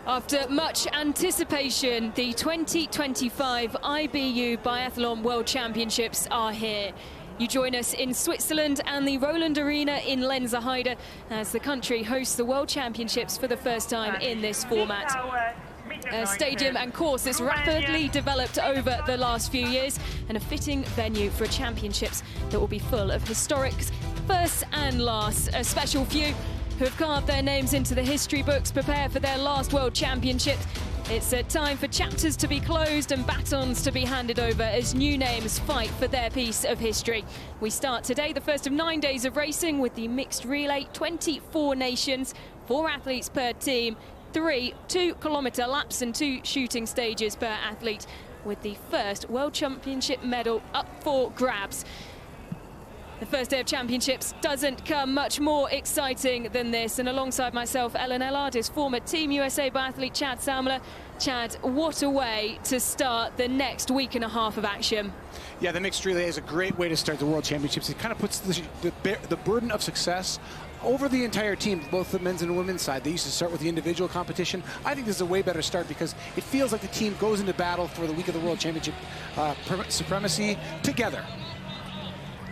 After much anticipation, the 2025 IBU Biathlon World Championships are here. You join us in Switzerland and the Roland Arena in Lenzerheide as the country hosts the World Championships for the first time in this format. A stadium and course that's rapidly developed over the last few years, and a fitting venue for championships that will be full of historics, firsts and lasts. A special few who have carved their names into the history books prepare for their last World Championships. It's a time for chapters to be closed and batons to be handed over as new names fight for their piece of history. We start today, the first of 9 days of racing, with the mixed relay, 24 nations, 4 athletes per team, 3 2-kilometre laps and 2 shooting stages per athlete, with the first World Championship medal up for grabs. The first day of championships doesn't come much more exciting than this, and alongside myself, Ellen Ellard, is former Team USA biathlete Chad Salmela. Chad, what a way to start the next week and a half of action. Yeah, the mixed relay is a great way to start the World Championships. It kind of puts the burden of success over the entire team, both the men's and women's side. They used to start with the individual competition. I think this is a way better start because it feels like the team goes into battle for the week of the World Championship supremacy together.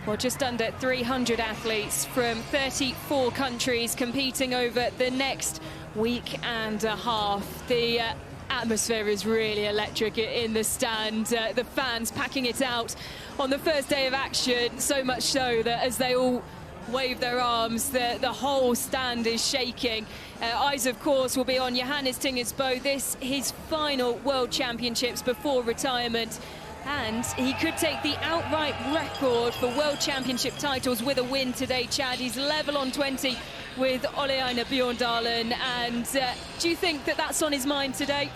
Well, just under 300 athletes from 34 countries competing over the next week and a half. The atmosphere is really electric in the stand. The fans packing it out on the first day of action, so much so that as they all wave their arms, the whole stand is shaking. Eyes, of course, will be on Johannes Tingesbø. This his final World Championships before retirement. And he could take the outright record for World Championship titles with a win today, Chad. He's level on 20 with Ole Einar Bjorndalen. And do you think that that's on his mind today?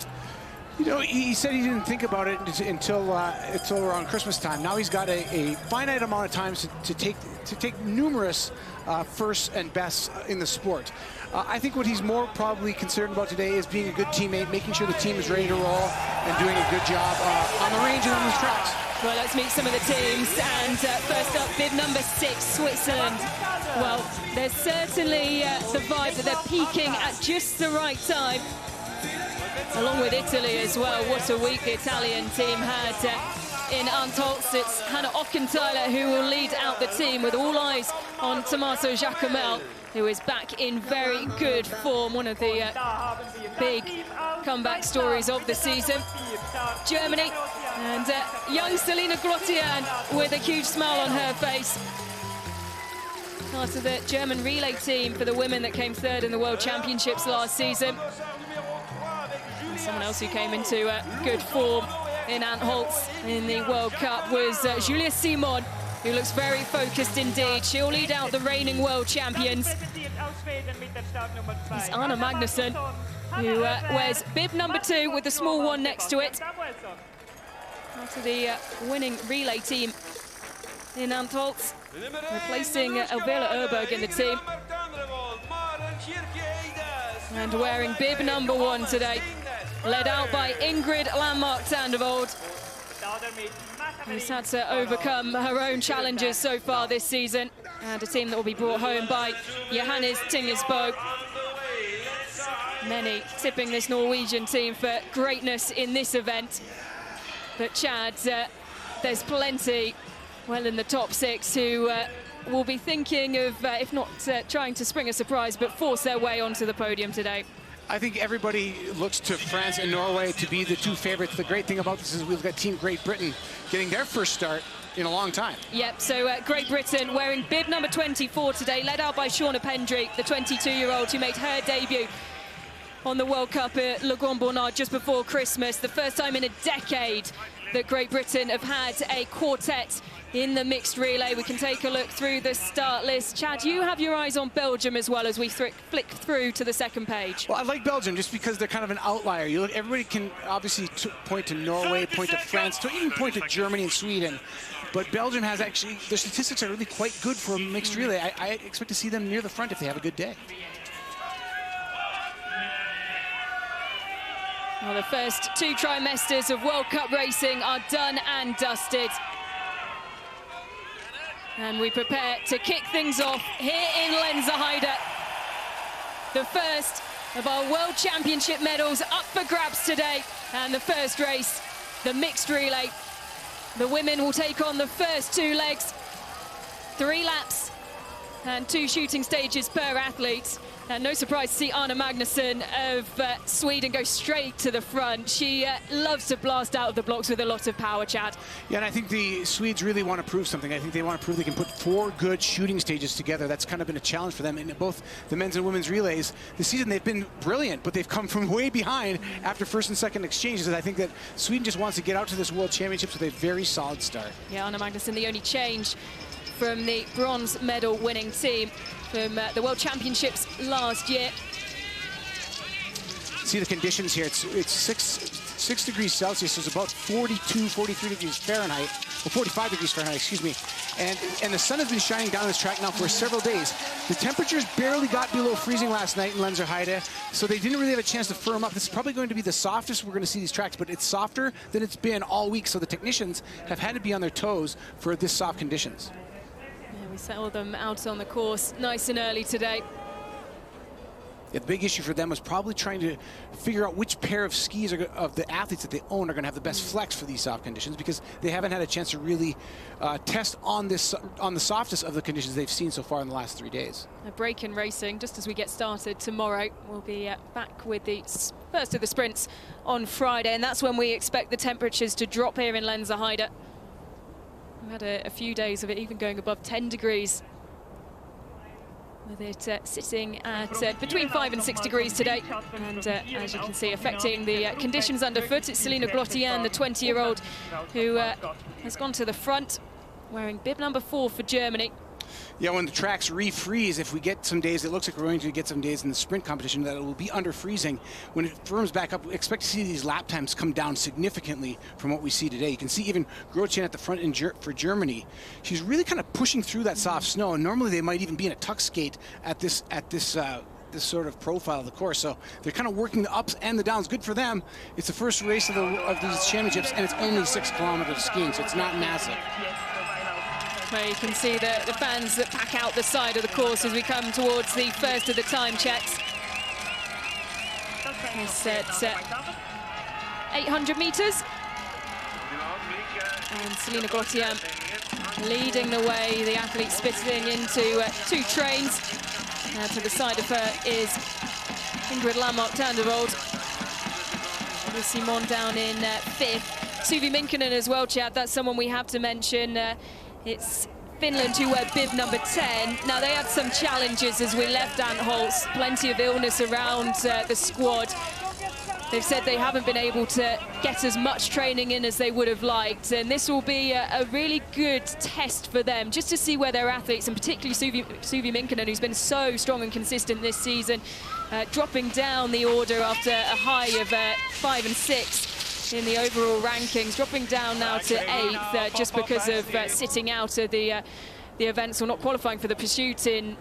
You know, he said he didn't think about it until around Christmas time. Now he's got a finite amount of time to take numerous firsts and bests in the sport. I think what he's more probably concerned about today is being a good teammate, making sure the team is ready to roll, and doing a good job on the range and on the tracks. Well, let's meet some of the teams. And first up, bib number 6, Switzerland. Well, there's certainly the vibe that they're peaking at just the right time. Along with Italy as well. What a week the Italian team had in Antholz. It's Hannah Ockenthaler who will lead out the team, with all eyes on Tommaso Giacomel, who is back in very good form. One of the big comeback stories of the season. Germany and young Selina Grottian with a huge smile on her face. Part of the German relay team for the women that came third in the World Championships last season. And someone else who came into good form in Antholz in the World Cup was Julia Simon, who looks very focused indeed. She'll lead out the reigning world champions. It's Anna Magnusson, who wears bib number 2 with the small one next to it. Part of the winning relay team in Antholz, replacing Elvira Urberg in the team. And wearing bib number 1 today, led out by Ingrid Landmark-Tandvold, who's had to overcome her own challenges so far this season, and a team that will be brought home by Johannes Tingesbø. Many tipping this Norwegian team for greatness in this event. But Chad, there's plenty well in the top 6 who will be thinking of, if not trying to spring a surprise, but force their way onto the podium today. I think everybody looks to France and Norway to be the 2 favorites. The great thing about this is we've got Team Great Britain getting their first start in a long time. Yep, so Great Britain wearing bib number 24 today, led out by Shauna Pendry, the 22-year-old who made her debut on the World Cup at Le Grand Bonnard just before Christmas. The first time in a decade that Great Britain have had a quartet in the mixed relay. We can take a look through the start list. Chad, you have your eyes on Belgium as well as we flick through to the second page. Well, I like Belgium just because they're kind of an outlier. You look, everybody can obviously point to Norway, point to France, to even point to Germany and Sweden. But Belgium has actually, their statistics are really quite good for a mixed relay. I expect to see them near the front if they have a good day. Well, the first 2 trimesters of World Cup racing are done and dusted. And we prepare to kick things off here in Lenzerheide. The first of our World Championship medals up for grabs today. And the first race, the mixed relay. The women will take on the first 2 legs. 3 laps and 2 shooting stages per athlete. And no surprise to see Anna Magnusson of Sweden go straight to the front. She loves to blast out of the blocks with a lot of power, Chad. Yeah, and I think the Swedes really want to prove something. I think they want to prove they can put 4 good shooting stages together. That's kind of been a challenge for them in both the men's and women's relays. This season they've been brilliant, but they've come from way behind after first and second exchanges. And I think that Sweden just wants to get out to this World Championships with a very solid start. Yeah, Anna Magnusson, the only change from the bronze medal winning team from the World Championships last year. See the conditions here. It's 6 degrees Celsius, so it's about 42, 43 degrees Fahrenheit, or 45 degrees Fahrenheit, excuse me. And the sun has been shining down this track now for several days. The temperatures barely got below freezing last night in Lenzerheide, so they didn't really have a chance to firm up. This is probably going to be the softest we're going to see these tracks, but it's softer than it's been all week, so the technicians have had to be on their toes for this soft conditions. We settled them out on the course nice and early today. Yeah, the big issue for them was probably trying to figure out which pair of skis of the athletes that they own are going to have the best flex for these soft conditions, because they haven't had a chance to really test on the softest of the conditions they've seen so far in the last 3 days. A break in racing just as we get started tomorrow. We'll be back with the first of the sprints on Friday, and that's when we expect the temperatures to drop here in Lenzerheide. We had a few days of it even going above 10 degrees, with it sitting at between 5 and 6 degrees today. And as you can see, affecting the conditions underfoot. It's Celine Glottian, the 20-year-old, who has gone to the front, wearing bib number 4 for Germany. Yeah, when the tracks refreeze, if we get some days, it looks like we're going to get some days in the sprint competition that it will be under freezing. When it firms back up, we expect to see these lap times come down significantly from what we see today. You can see even Grotjean at the front for Germany. She's really kind of pushing through that soft snow, and normally they might even be in a tuck skate at this sort of profile of the course. So they're kind of working the ups and the downs. Good for them. It's the first race of these championships, and it's only 6 kilometers skiing, so it's not massive. Where you can see the fans that pack out the side of the course as we come towards the first of the time checks. It's at 800 meters. And Celine Glottian leading the way, the athlete spitting into 2 trains. To the side of her is Ingrid Landmark-Tandervold. With Simon down in 5th. Suvi Minkkinen as well, Chad. That's someone we have to mention. It's Finland who wear bib number 10. Now, they had some challenges as we left Antholz. Plenty of illness around the squad. They've said they haven't been able to get as much training in as they would have liked. And this will be a really good test for them, just to see where their athletes, and particularly Suvi Minkkinen, who's been so strong and consistent this season, dropping down the order after a high of 5 and 6. In the overall rankings, dropping down now to 8th just because of sitting out of the events or not qualifying for the pursuit in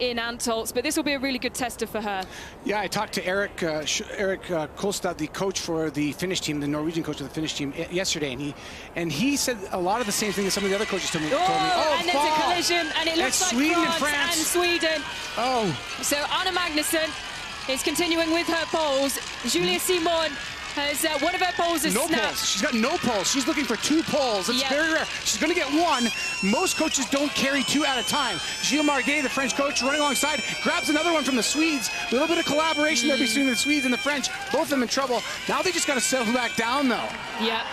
Antholz. But this will be a really good tester for her. Yeah, I talked to Erik Kolstad, the coach for the Finnish team, the Norwegian coach of the Finnish team, yesterday, and he said a lot of the same thing that some of the other coaches told me. Oh, and there's a collision, and it looks like Sweden France and Sweden. Oh. So Anna Magnusson is continuing with her poles. Julia Simon has one of her poles is snapped. Poles. She's got no poles. She's looking for 2 poles. It's very rare. She's going to get 1. Most coaches don't carry 2 at a time. Gilles Marguet, the French coach, running alongside, grabs another one from the Swedes. A little bit of collaboration there between the Swedes and the French. Both of them in trouble. Now they just got to settle back down, though. Yeah.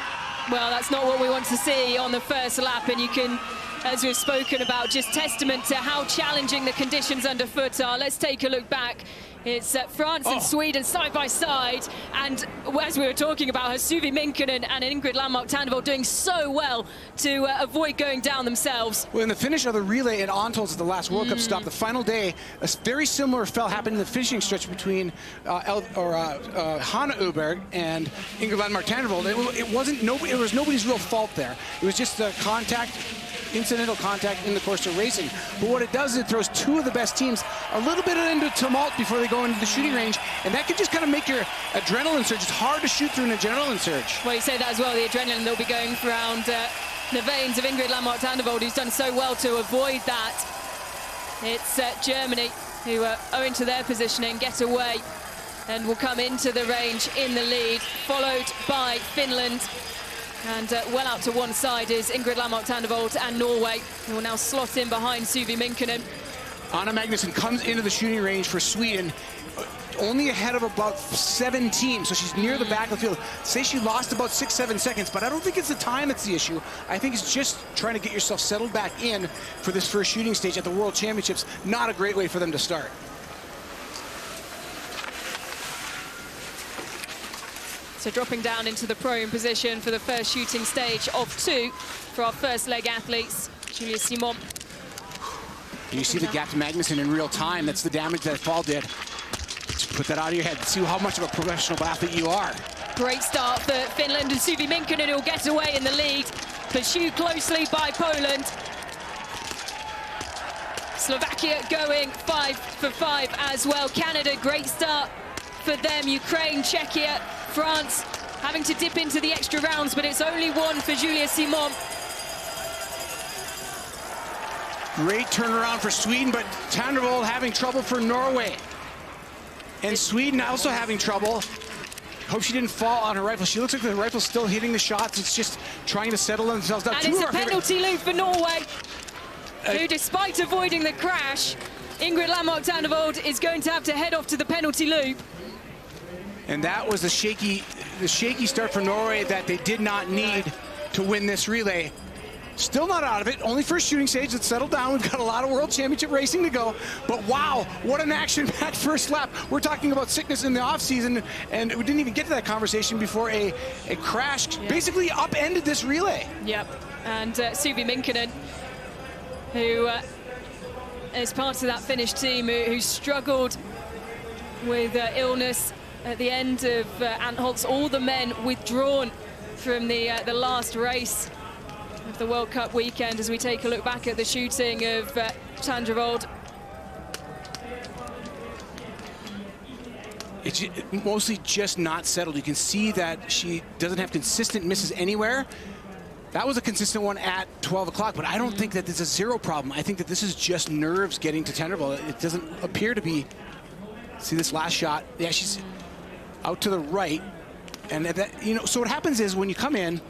Well, that's not what we want to see on the first lap, and you can, as we've spoken about, just testament to how challenging the conditions underfoot are. Let's take a look back. It's France and Sweden side by side, and as we were talking about, Suvi Minkkinen and Ingrid Landmark-Tandervold doing so well to avoid going down thethemselves. Well, in the finish of the relay at Antholz at the last World Cup stop, the final day, a very similar fell happened in the finishing stretch between Hanna Öberg and Ingrid Landmark-Tandervold. It was nobody's real fault there. It was just the incidental contact in the course of racing. But what it does is it throws 2 of the best teams a little bit into tumult before they go into the shooting range, and that can just kind of make your adrenaline surge. It's hard to shoot through an adrenaline surge. Well, you say that as well, the adrenaline they'll be going around the veins of Ingrid Landmark-Tandervold, who's done so well to avoid that. It's Germany who, owing to their positioning, get away and will come into the range in the lead, followed by Finland. And well out to one side is Ingrid Landmark Tandvold and Norway, who will now slot in behind Suvi Minkkinen. Anna Magnusson comes into the shooting range for Sweden, only ahead of about 7 teams, so she's near the back of the field. Say she lost about 6-7 seconds, but I don't think it's the time that's the issue. I think it's just trying to get yourself settled back in for this first shooting stage at the World Championships. Not a great way for them to start. So dropping down into the prone position for the first shooting stage of 2 for our first leg athletes, Julia Simon. You see the gap to Magnusson in real time. That's the damage that fall did. Just put that out of your head. See how much of a professional athlete you are. Great start for Finland, and Suvi Minkkinen will get away in the lead. Pursued closely by Poland. Slovakia going 5 for 5 as well. Canada, great start for them. Ukraine, Czechia, France having to dip into the extra rounds, but it's only 1 for Julia Simon. Great turnaround for Sweden, but Tandvold having trouble for Norway. And Sweden also having trouble. Hope she didn't fall on her rifle. She looks like the rifle's still hitting the shots. It's just trying to settle themselves down. And it's a penalty loop for Norway, who, despite avoiding the crash, Ingrid Landmark Tandvold is going to have to head off to the penalty loop. And that was the shaky start for Norway that they did not need to win this relay. Still not out of it. Only first shooting stage. Let's settle down. We've got a lot of World Championship racing to go. But wow, what an action-packed first lap. We're talking about sickness in the off-season, and we didn't even get to that conversation before a crash basically upended this relay. Yep, and Suvi Minkkinen, who is part of that Finnish team who struggled with illness at the end of Antholz. All the men withdrawn from the last race of the World Cup weekend as we take a look back at the shooting of Tandvold. It's mostly just not settled. You can see that she doesn't have consistent misses anywhere. That was a consistent one at 12 o'clock, but I don't think that there's a zero problem. I think that this is just nerves getting to Tandvold. It doesn't appear to be. See this last shot? Yeah, she's out to the right. And that, so what happens is when you come in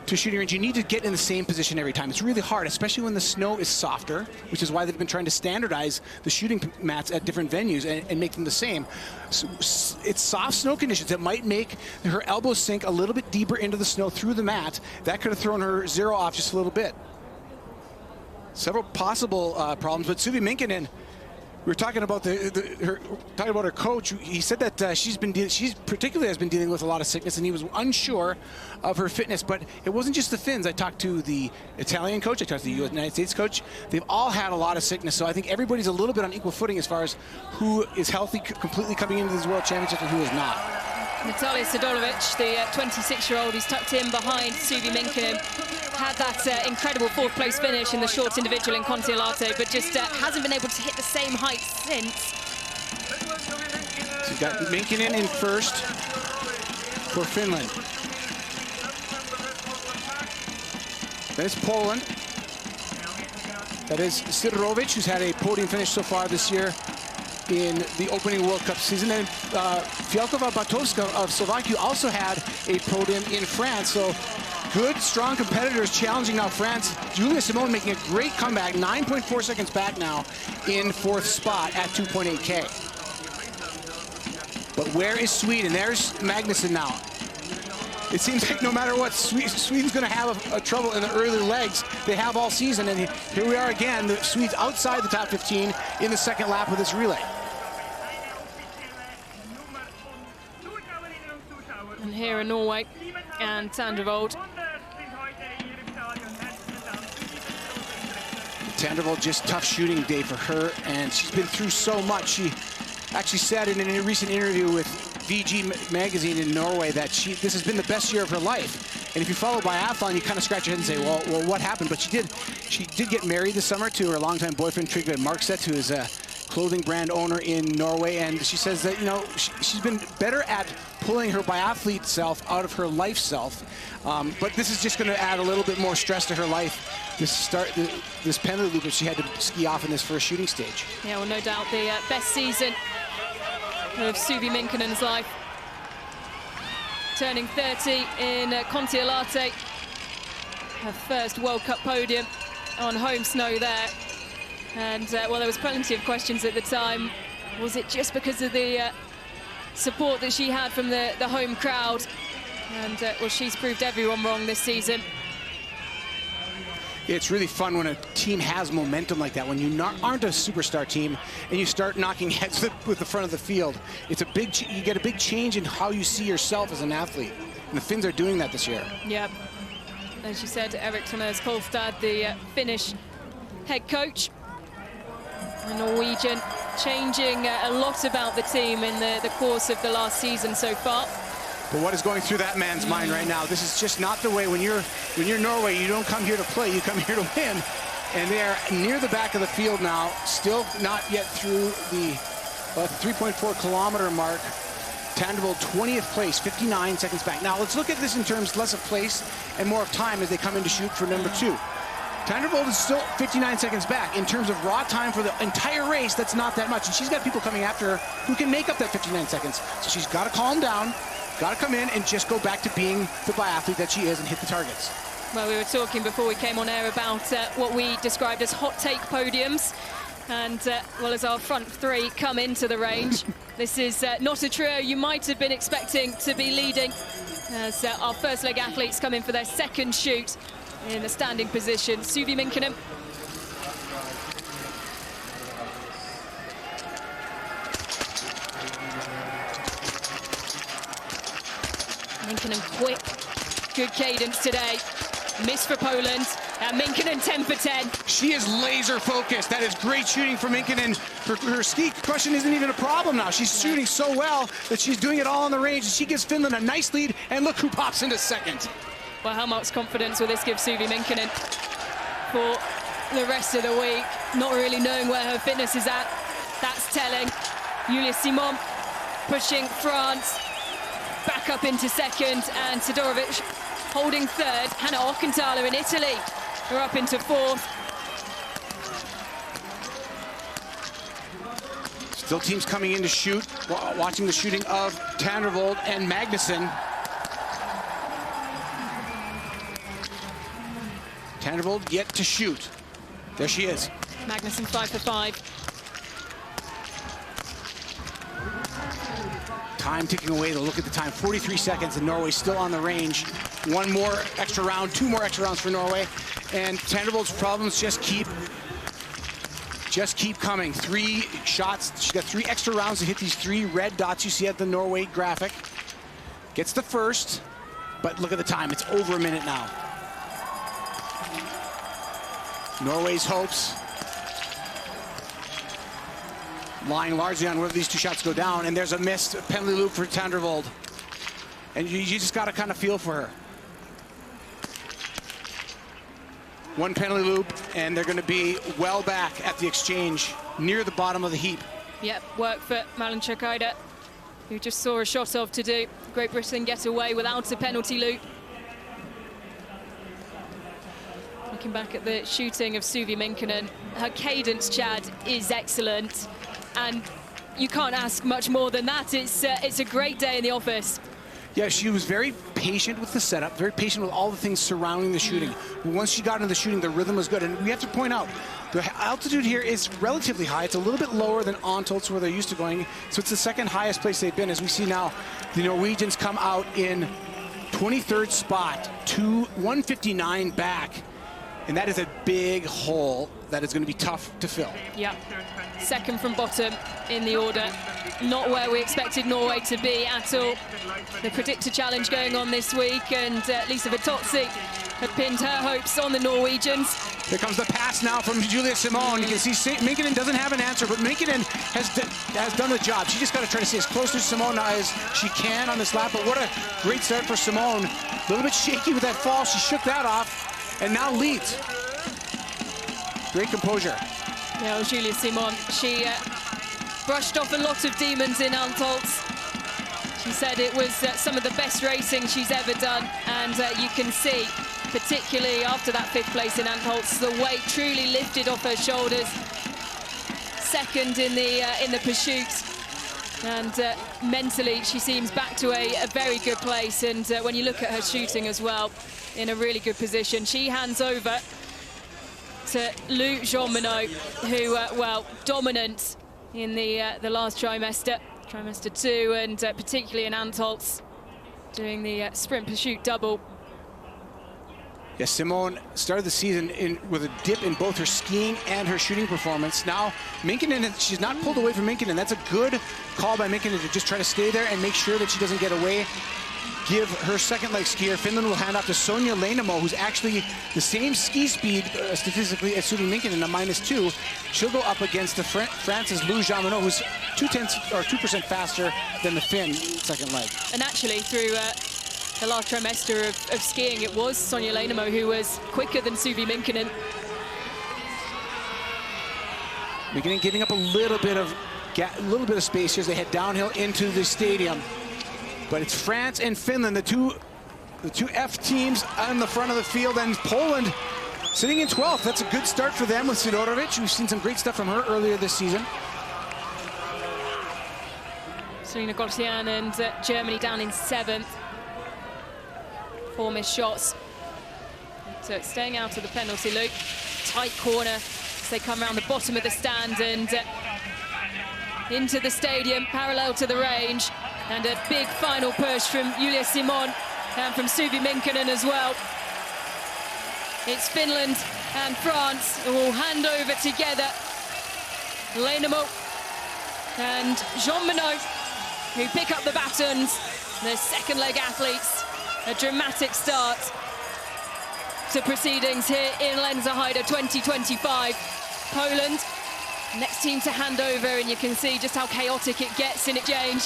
to shooting range, you need to get in the same position every time. It's really hard, especially when the snow is softer, which is why they've been trying to standardize the shooting mats at different venues and make them the same. So it's soft snow conditions that might make her elbows sink a little bit deeper into the snow through the mat. That could have thrown her zero off just a little bit. Several possible problems, but Suvi Minkkinen, we were talking about her coach. He said that she particularly has been dealing with a lot of sickness, and he was unsure of her fitness. But it wasn't just the Finns. I talked to the Italian coach. I talked to the United States coach. They've all had a lot of sickness. So I think everybody's a little bit on equal footing as far as who is healthy completely coming into this World Championship and who is not. Natalia Sadolovic, the 26-year-old who's tucked in behind Suvi Minkkinen, had that incredible 4th place finish in the short individual in Kontiolahti, but just hasn't been able to hit the same height since. So you've got Minkkinen in first for Finland. Then it's Poland. That is Sidorovic, who's had a podium finish so far this year in the opening World Cup season. And Fialkova Batowska of Slovakia also had a podium in France. So good, strong competitors challenging now France. Julia Simon making a great comeback, 9.4 seconds back now in 4th spot at 2.8K. But where is Sweden? There's Magnusson now. It seems like no matter what, Sweden's going to have a trouble in the early legs. They have all season, and here we are again. The Swedes outside the top 15 in the second lap of this relay. And here are Norway and Tandvold. Tandvold, just tough shooting day for her, and she's been through so much. She actually said in a recent interview with VG magazine in Norway that this has been the best year of her life. And if you follow biathlon, you kind of scratch your head and say, well, what happened? But she did get married this summer to her longtime boyfriend Trygve Markstedt, who is a clothing brand owner in Norway. And she says that, she's been better at pulling her biathlete self out of her life self. But this is just going to add a little bit more stress to her life. This penalty loop that she had to ski off in this first shooting stage. Yeah, well, no doubt the best season of Suvi Minkinen's life. Turning 30 in Kontiolahti, her first World Cup podium on home snow there. And well, there was plenty of questions at the time. Was it just because of the support that she had from the home crowd? And well, she's proved everyone wrong this season. It's really fun when a team has momentum like that, when you aren't a superstar team and you start knocking heads with the front of the field. It's a big, you get a big change in how you see yourself as an athlete. And the Finns are doing that this year. Yeah. As you said, Erik Thomas Kolstad, the Finnish head coach. The Norwegian changing a lot about the team in the course of the last season so far. But what is going through that man's mind right now? This is just not the way. When you're Norway, you don't come here to play, you come here to win. And they are near the back of the field now, still not yet through the 3.4 kilometer mark. Tandrevold 20th place, 59 seconds back. Now let's look at this in terms less of place and more of time as they come in to shoot for number 2. Tandrevold is still 59 seconds back. In terms of raw time for the entire race, that's not that much. And she's got people coming after her who can make up that 59 seconds. So she's got to calm down. Got to come in and just go back to being the biathlete that she is and hit the targets. Well, we were talking before we came on air about what we described as hot take podiums. And, well, as our front three come into the range, this is not a trio you might have been expecting to be leading, as our first leg athletes come in for their second shoot in the standing position. Suvi Minkinen. Minkinen quick, good cadence today. Miss for Poland, and Minkinen 10 for 10. She is laser focused. That is great shooting for Minkinen. Her ski question isn't even a problem now. She's shooting so well that she's doing it all on the range, and she gives Finland a nice lead, and look who pops into second. Well, how much confidence will this give Suvi Minkinen for the rest of the week? Not really knowing where her fitness is at. That's telling. Julia Simon pushing France back up into second, and Todorovic holding third. Hanna Ockenthaler in Italy are up into fourth. Still teams coming in to shoot, watching the shooting of Tandrevold and Magnusson. Tandrevold yet to shoot. There she is. Magnusson 5 for 5. Time ticking away. Look at the time, 43 seconds, and Norway still on the range. One more extra round, 2 more extra rounds for Norway, and Tandrevold's problems just keep coming. 3 shots. She's got 3 extra rounds to hit these 3 red dots you see at the Norway graphic. Gets the first, but look at the time. It's over a minute now. Norway's hopes lying largely on whether these 2 shots go down, and there's a missed penalty loop for Tandrevold. And you just got to kind of feel for her. 1 penalty loop, and they're going to be well back at the exchange, near the bottom of the heap. Yep, work for Malin Chakaida, who just saw a shot off to do. Great Britain get away without a penalty loop. Looking back at the shooting of Suvi Minkinen, her cadence, Chad, is excellent. And you can't ask much more than that. It's a great day in the office. Yeah, she was very patient with the setup, very patient with all the things surrounding the shooting. But once she got into the shooting, the rhythm was good. And we have to point out, the altitude here is relatively high. It's a little bit lower than Antholz, where they're used to going. So it's the second highest place they've been. As we see now, the Norwegians come out in 23rd spot, 159 back. And that is a big hole that is going to be tough to fill. Yeah, second from bottom in the order. Not where we expected Norway to be at all. The predictor challenge going on this week, and Lisa Vitozzi had pinned her hopes on the Norwegians. Here comes the pass now from Julia Simon. You can see Minkinen doesn't have an answer, but Minkinen has done the job. She just got to try to stay as close to Simon as she can on this lap, but what a great start for Simon. A little bit shaky with that fall. She shook that off. And now leads. Great composure. Yeah, well, Julia Simon, she brushed off a lot of demons in Antholz. She said it was some of the best racing she's ever done, and you can see, particularly after that 5th place in Antholz, the weight truly lifted off her shoulders. Second in the pursuit. And mentally, she seems back to a very good place. And when you look at her shooting as well, in a really good position. She hands over to Lou Jean-Monod, who, well, dominant in the last trimester 2, and particularly in Antholz, doing the sprint pursuit double. Yes, Simone started the season with a dip in both her skiing and her shooting performance. Now, Minkkinen, she's not pulled away from Minkkinen. That's a good call by Minkkinen to just try to stay there and make sure that she doesn't get away. Give her second leg skier. Finland will hand off to Sonja Lehtomaa, who's actually the same ski speed statistically as Suli Minkkinen, a -2. She'll go up against the France's Lou Jean-Monod, who's 2% faster than the Finn second leg. And actually, through the last trimester of skiing, it was Sonja Lehtomaa who was quicker than Suli Minkkinen. Minkkinen giving up a little bit of space here as they head downhill into the stadium. But it's France and Finland, the two F teams on the front of the field, and Poland sitting in 12th. That's a good start for them with Sidorovic. We've seen some great stuff from her earlier this season. Selina Goltian and Germany down in 7th. 4 missed shots. So it's staying out of the penalty loop. Tight corner as they come around the bottom of the stand and into the stadium, parallel to the range. And a big final push from Julia Simon and from Suli Minkkinen as well. It's Finland and France who will hand over together. Lehtomaa and Jean-Monod who pick up the batons. The second leg athletes. A dramatic start to proceedings here in Lenzerheide 2025. Poland, next team to hand over, and you can see just how chaotic it gets in exchange.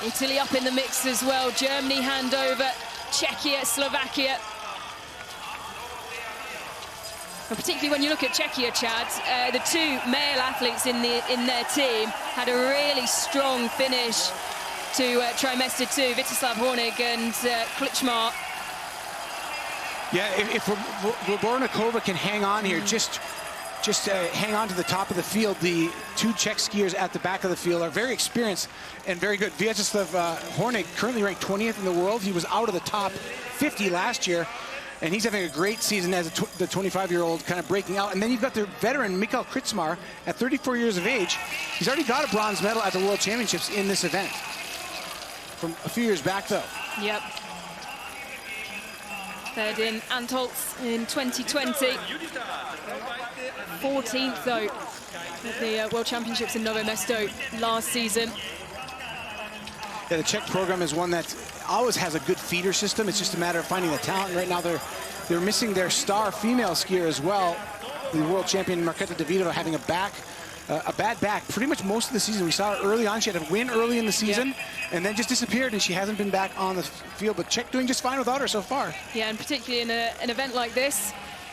Italy up in the mix as well. Germany hand over. Czechia, Slovakia. And particularly when you look at Czechia, Chad, the 2 male athletes in their team had a really strong finish to trimester 2, Vítězslav Hornig and Klitschmar. Yeah, if Robornikova can hang on here, just hang on to the top of the field. The 2 Czech skiers at the back of the field are very experienced and very good. Vítězslav Hornig, currently ranked 20th in the world. He was out of the top 50 last year, and he's having a great season as the 25-year-old kind of breaking out. And then you've got the veteran Mikkel Kritsmar at 34 years of age. He's already got a bronze medal at the World Championships in this event. From a few years back, though. Yep. Third in Antholz in 2020. 14th, though, at the World Championships in Novo Mesto last season. Yeah, the Czech program is one that always has a good feeder system. It's just a matter of finding the talent. Right now, they're missing their star female skier as well. The world champion Markéta Davidová having a bad back pretty much most of the season. We saw her early on. She had a win early in the season, and then just disappeared, and she hasn't been back on the field. But Czech doing just fine without her so far. Yeah, and particularly in an event like this,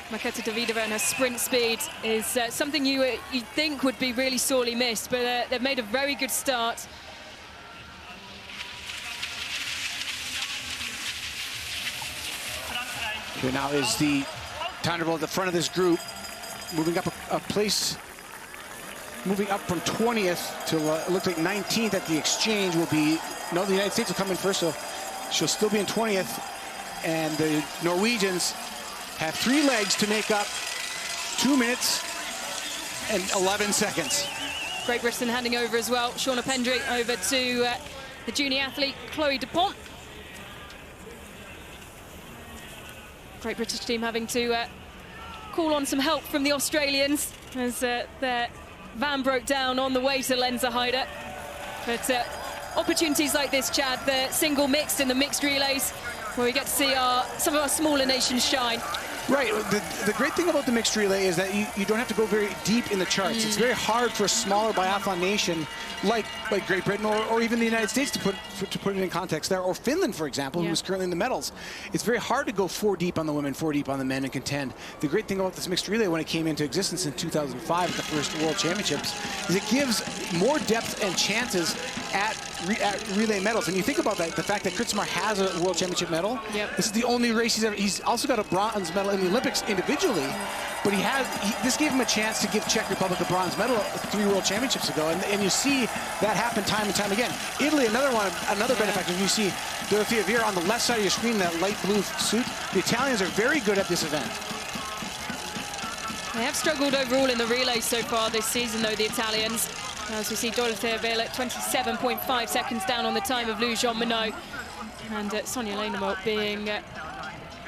Markéta Davidová and her sprint speed is something you'd think would be really sorely missed, but they've made a very good start. Here now is the Thunderbolt at the front of this group, moving up a place. Moving up from 20th to it looks like 19th at the exchange will be, no, the United States will come in first, so she'll still be in 20th. And the Norwegians have 3 legs to make up 2 minutes and 11 seconds. Great Britain handing over as well. Shauna Pendry over to the junior athlete, Chloe Dupont. Great British team having to call on some help from the Australians as their van broke down on the way to Lenzerheide. But opportunities like this, Chad, the single mixed and the mixed relays, where we get to see some of our smaller nations shine. Right. The great thing about the mixed relay is that you don't have to go very deep in the charts. It's very hard for a smaller biathlon nation like Great Britain or even the United States to put it in context there, or Finland, for example, who's currently in the medals. It's very hard to go 4 deep on the women, 4 deep on the men and contend. The great thing about this mixed relay when it came into existence in 2005 at the first World Championships is it gives more depth and chances at relay medals. And you think about that, the fact that Kritsmar has a World Championship medal. Yep. This is the only race he's also got a bronze medal in win the Olympics individually, but this gave him a chance to give Czech Republic a bronze medal 3 World Championships ago, and you see that happen time and time again. Italy, another benefactor. You see Dorothea Viera on the left side of your screen, that light blue suit. The Italians are very good at this event. They have struggled overall in the relay so far this season, though, the Italians. As we see Dorothea Viera at 27.5 seconds down on the time of Lou Jean-Monod. And Sonia Leinemot being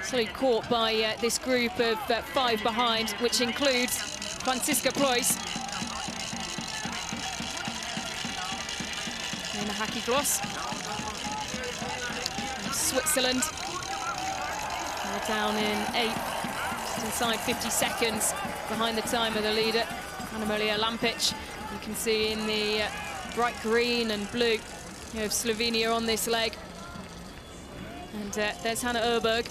slowly caught by this group of 5 behind, which includes Franziska Preuss. Lena Häcki-Gloss. Switzerland. They're down in 8th, just inside 50 seconds behind the time of the leader, Anna-Maria Lampic. You can see in the bright green and blue, you have Slovenia on this leg. And there's Hanna Öberg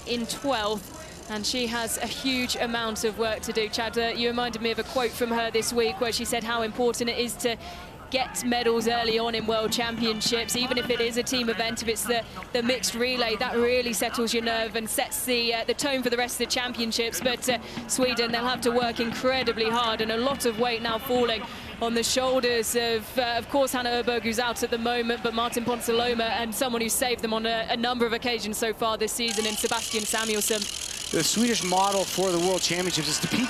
in 12th, and she has a huge amount of work to do. Chad, you reminded me of a quote from her this week where she said how important it is to get medals early on in World Championships, even if it is a team event. If it's the mixed relay, that really settles your nerve and sets the tone for the rest of the championships. But Sweden, they'll have to work incredibly hard, and a lot of weight now falling on the shoulders of course, Hanna Öberg, who's out at the moment, but Martin Ponsiluoma, and someone who saved them on a number of occasions so far this season in Sebastian Samuelsson. The Swedish model for the World Championships is to peak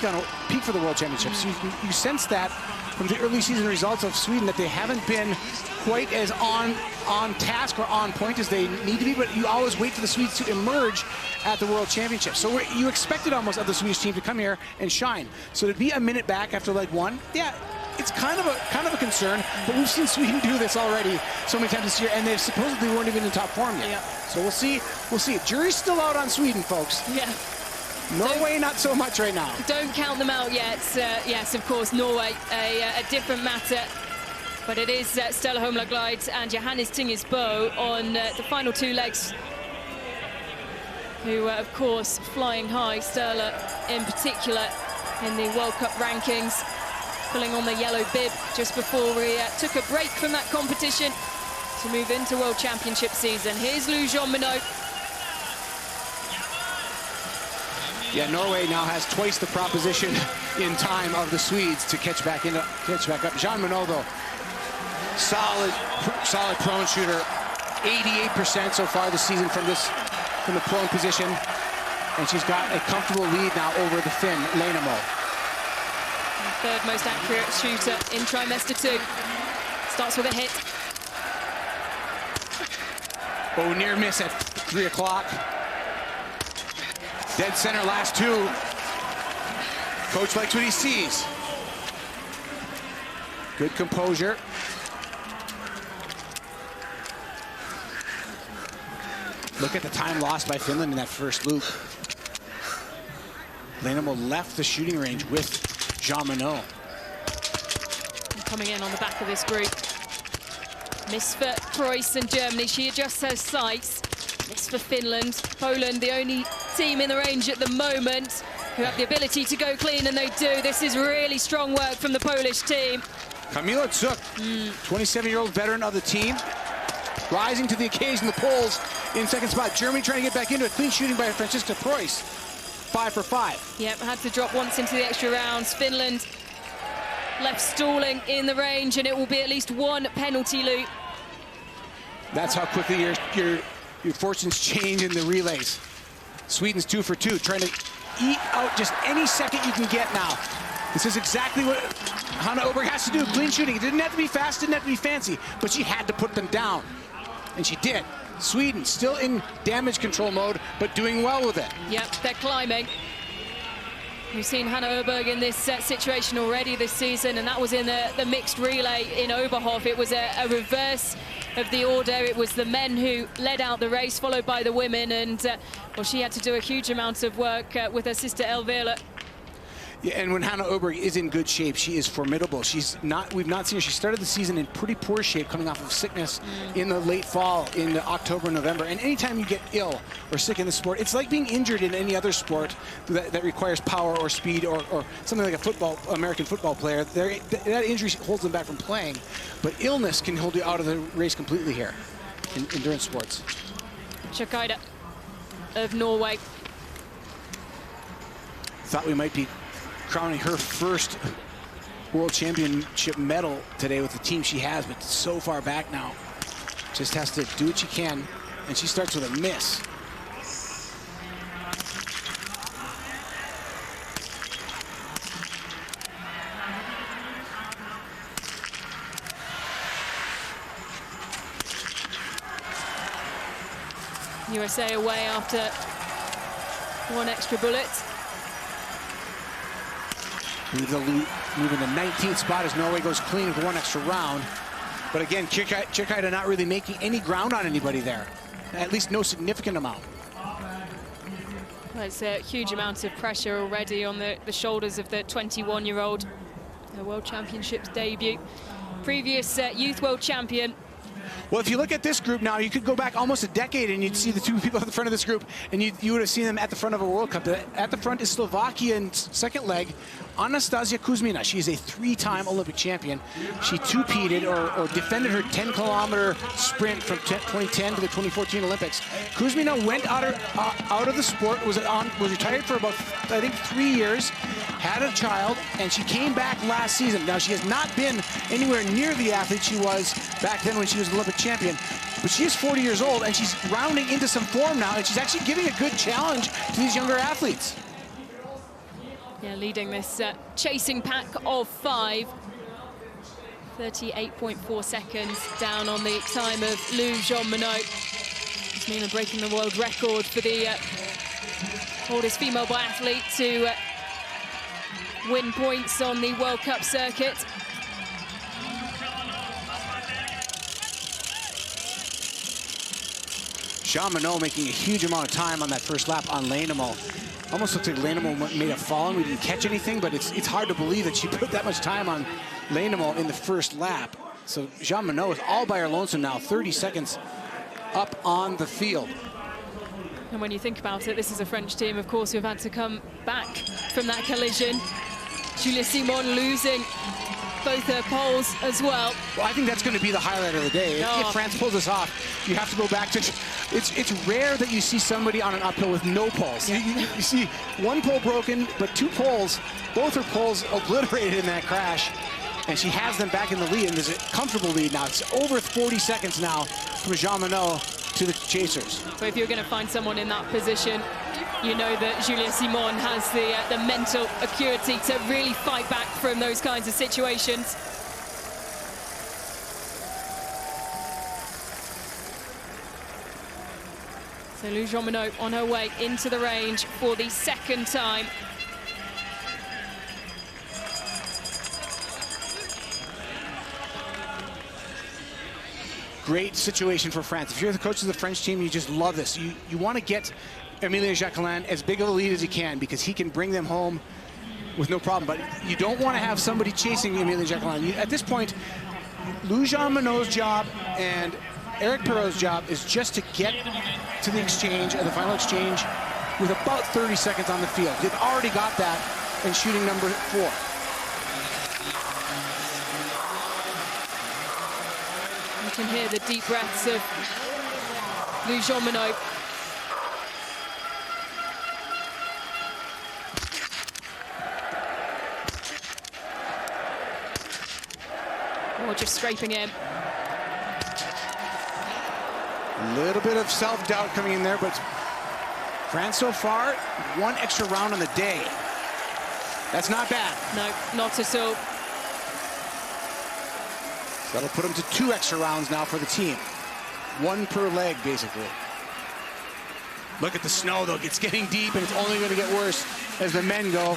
for the World Championships. You sense that from the early season results of Sweden, that they haven't been quite as on task or on point as they need to be, but you always wait for the Swedes to emerge at the World Championships. So you expected almost of the Swedish team to come here and shine. So to be a minute back after leg 1, yeah, it's kind of a concern, but we've seen Sweden do this already so many times this year, and they supposedly weren't even in top form yet. Yeah. So we'll see. Jury's still out on Sweden, folks. Yeah. Norway, not so much right now. Don't count them out yet. Yes, of course, Norway, a different matter. But it is Stella Holmblad and Johannes Tingis Bø on the final 2 legs, who of course, flying high. Stella, in particular, in the World Cup rankings, pulling on the yellow bib just before we took a break from that competition to move into World Championship season. Here's Lou Jean-Monod. Yeah, Norway now has twice the proposition in time of the Swedes to catch back up. Jean-Monod, though, solid prone shooter, 88% so far this season from the prone position, and she's got a comfortable lead now over the Finn, Leinemot. Third most accurate shooter in trimester 2. Starts with a hit. Oh, near miss at 3 o'clock. Dead center last 2. Coach likes what he sees. Good composure. Look at the time lost by Finland in that first loop. Leinemot left the shooting range with Jean-Monod. Coming in on the back of this group. Miss for Preuss and Germany. She adjusts her sights. Miss for Finland. Poland, the only team in the range at the moment who have the ability to go clean, and they do. This is really strong work from the Polish team. Kamila Zuk, 27-year-old veteran of the team, rising to the occasion. The Poles in second spot. Germany trying to get back into it. Clean shooting by Franziska Preuss. 5 for 5. Yep, had to drop once into the extra rounds. Finland left stalling in the range, and it will be at least 1 penalty loop. That's how quickly your fortunes change in the relays. Sweden's 2 for 2, trying to eat out just any second you can get now. This is exactly what Hanna Öberg has to do. Clean shooting. It didn't have to be fast, didn't have to be fancy, but she had to put them down, and she did. Sweden still in damage control mode, but doing well with it. Yep, they're climbing. We've seen Hanna Öberg in this situation already this season, and that was in the mixed relay in Oberhof. It was a reverse of the order. It was the men who led out the race, followed by the women, and well, she had to do a huge amount of work with her sister Elvira. Yeah, and when Hanna Öberg is in good shape, she is formidable. We've not seen her. She started the season in pretty poor shape, coming off of sickness in the late fall, in October, November. And anytime you get ill or sick in the sport, it's like being injured in any other sport that requires power or speed or something like a American football player. That injury holds them back from playing. But illness can hold you out of the race completely here in endurance sports. Shakaida of Norway. thought we might be crowning her first World Championship medal today with the team she has, but so far back now. Just has to do what she can, and she starts with a miss. USA away after one extra bullet. Moving the 19th spot as Norway goes clean with one extra round. But again, Kirkeide not really making any ground on anybody there. At least no significant amount. Well, it's a huge amount of pressure already on the shoulders of the 21-year-old. Her World Championships debut. Previous youth world champion. Well, if you look at this group now, you could go back almost a decade and you'd see the two people at the front of this group, and you would have seen them at the front of a World Cup. At the front is Slovakia in second leg, Anastasia Kuzmina. She is a three-time Olympic champion. She two-peated or defended her 10-kilometer sprint from 2010 to the 2014 Olympics. Kuzmina went out of the sport, was retired for about, I think, 3 years, had a child, and she came back last season. Now, she has not been anywhere near the athlete she was back then when she was an Olympic champion, but she is 40 years old, and she's rounding into some form now, and she's actually giving a good challenge to these younger athletes. Yeah, leading this chasing pack of 5. 38.4 seconds down on the time of Lou Jean-Monod. Kuzmina breaking the world record for the oldest female biathlete to win points on the World Cup circuit. Jean-Monod making a huge amount of time on that first lap on Leinamo. Almost looks like Leinamo may have fallen. We didn't catch anything, but it's hard to believe that she put that much time on Leinamo in the first lap. So Jean-Monod is all by her lonesome now, 30 seconds up on the field. And when you think about it, this is a French team, of course, who have had to come back from that collision. Julia Simon losing both her poles as well. Well, I think that's going to be the highlight of the day. If France pulls this off, you have to go back to... It's rare that you see somebody on an uphill with no poles. You see one pole broken, but two poles, both her poles obliterated in that crash. And she has them back in the lead, and there's a comfortable lead now. It's over 40 seconds now from Jean-Monod to the chasers. But if you're going to find someone in that position, you know that Julia Simon has the mental acuity to really fight back from those kinds of situations. So Lou Jean-Monod on her way into the range for the second time. Great situation for France. If you're the coach of the French team, you just love this. You want to get Emilien Jacquelin as big of a lead as you can because he can bring them home with no problem. But you don't want to have somebody chasing Emilien Jacquelin. At this point, Lou Jean-Monod's job and Eric Perrault's job is just to get to the exchange, or the final exchange, with about 30 seconds on the field. They've already got that in shooting number 4. You can hear the deep breaths of Lou Jean-Monod. Or just scraping in. A little bit of self-doubt coming in there, but France so far, one extra round on the day. That's not bad. No, not at all. That'll put them to 2 extra rounds now for the team. 1 per leg, basically. Look at the snow, though. It's getting deep, and it's only going to get worse as the men go.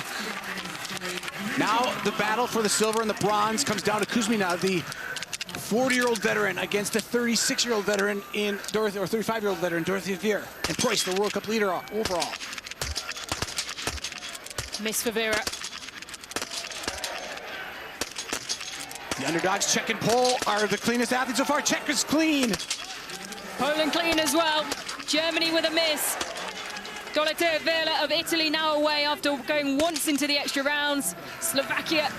Now the battle for the silver and the bronze comes down to Kuzmina, the 40-year-old veteran against the 36-year-old veteran in Dorothy, or 35-year-old veteran Dorothy Veer, and Preuss, the World Cup leader overall. Miss for Vera. The underdogs, Czech and Pole, are the cleanest athletes so far. Czech is clean. Poland clean as well. Germany with a miss. Dorothea Viera of Italy now away after going once into the extra rounds. Slovakia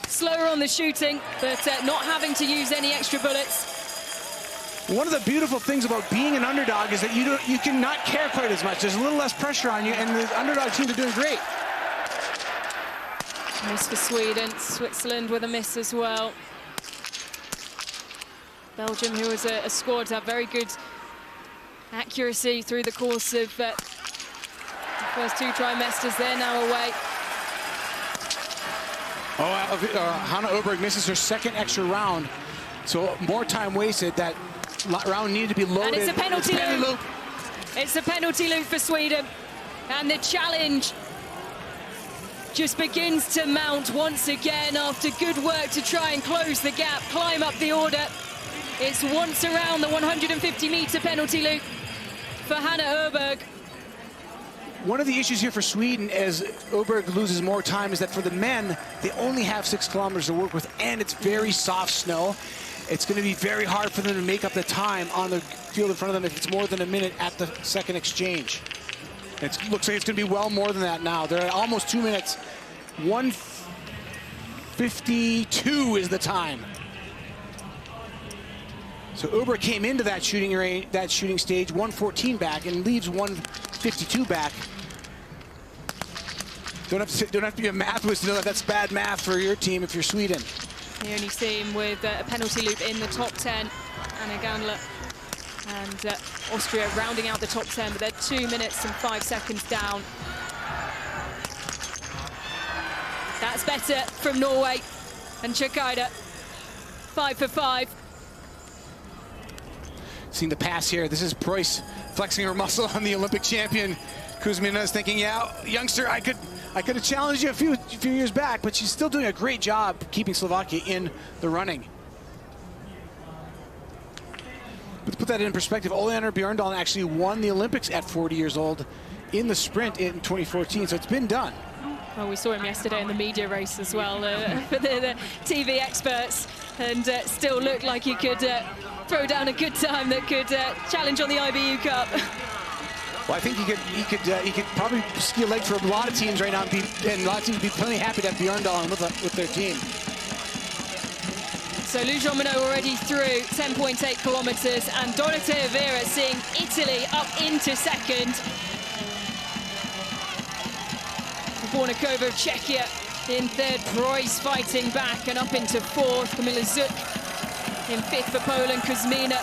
slower on the shooting, but not having to use any extra bullets. One of the beautiful things about being an underdog is that you cannot care quite as much. There's a little less pressure on you, and the underdog teams are doing great. Miss for Sweden. Switzerland with a miss as well. Belgium, who was a squad to have very good accuracy through the course of the first 2 trimesters. They're now away. Hanna Öberg misses her 2nd extra round, so more time wasted. That round needed to be loaded. And it's a penalty loop. It's a penalty loop for Sweden, and the challenge just begins to mount once again after good work to try and close the gap, climb up the order. It's once around the 150-meter penalty loop for Hanna Öberg. One of the issues here for Sweden, as Öberg loses more time, is that for the men, they only have 6 kilometers to work with, and it's very soft snow. It's going to be very hard for them to make up the time on the field in front of them if it's more than a minute at the 2nd exchange. It looks like it's going to be well more than that now. They're at almost 2 minutes. 1:52 is the time. So Öberg came into that shooting stage 1:14 back and leaves 1:52 back. Don't have to be a math whiz to know that that's bad math for your team if you're Sweden. The only team with a penalty loop in the top 10, Anna Gandler and Austria rounding out the top 10, but they're 2 minutes and 5 seconds down. That's better from Norway and Chakaida. 5 for 5. Seeing the pass here, this is Preuss flexing her muscle on the Olympic champion. Kuzmina is thinking, yeah, youngster, I could have challenged you a few years back, but she's still doing a great job keeping Slovakia in the running. But to put that in perspective, Oleander Bjørndalen actually won the Olympics at 40 years old in the sprint in 2014, so it's been done. Well, we saw him yesterday in the media race as well for the TV experts, and still looked like he could throw down a good time that could challenge on the IBU Cup. Well, I think he could probably ski a leg for a lot of teams right now, and a lot of teams would be plenty happy to have Bjørndalen with their team. So Lou Jean Monod already through 10.8 kilometers, and Dorothea Viera seeing Italy up into 2nd. Bornikova of Czechia in 3rd, Preuss fighting back and up into 4th. Kamila Zuk in 5th for Poland. Kuzmina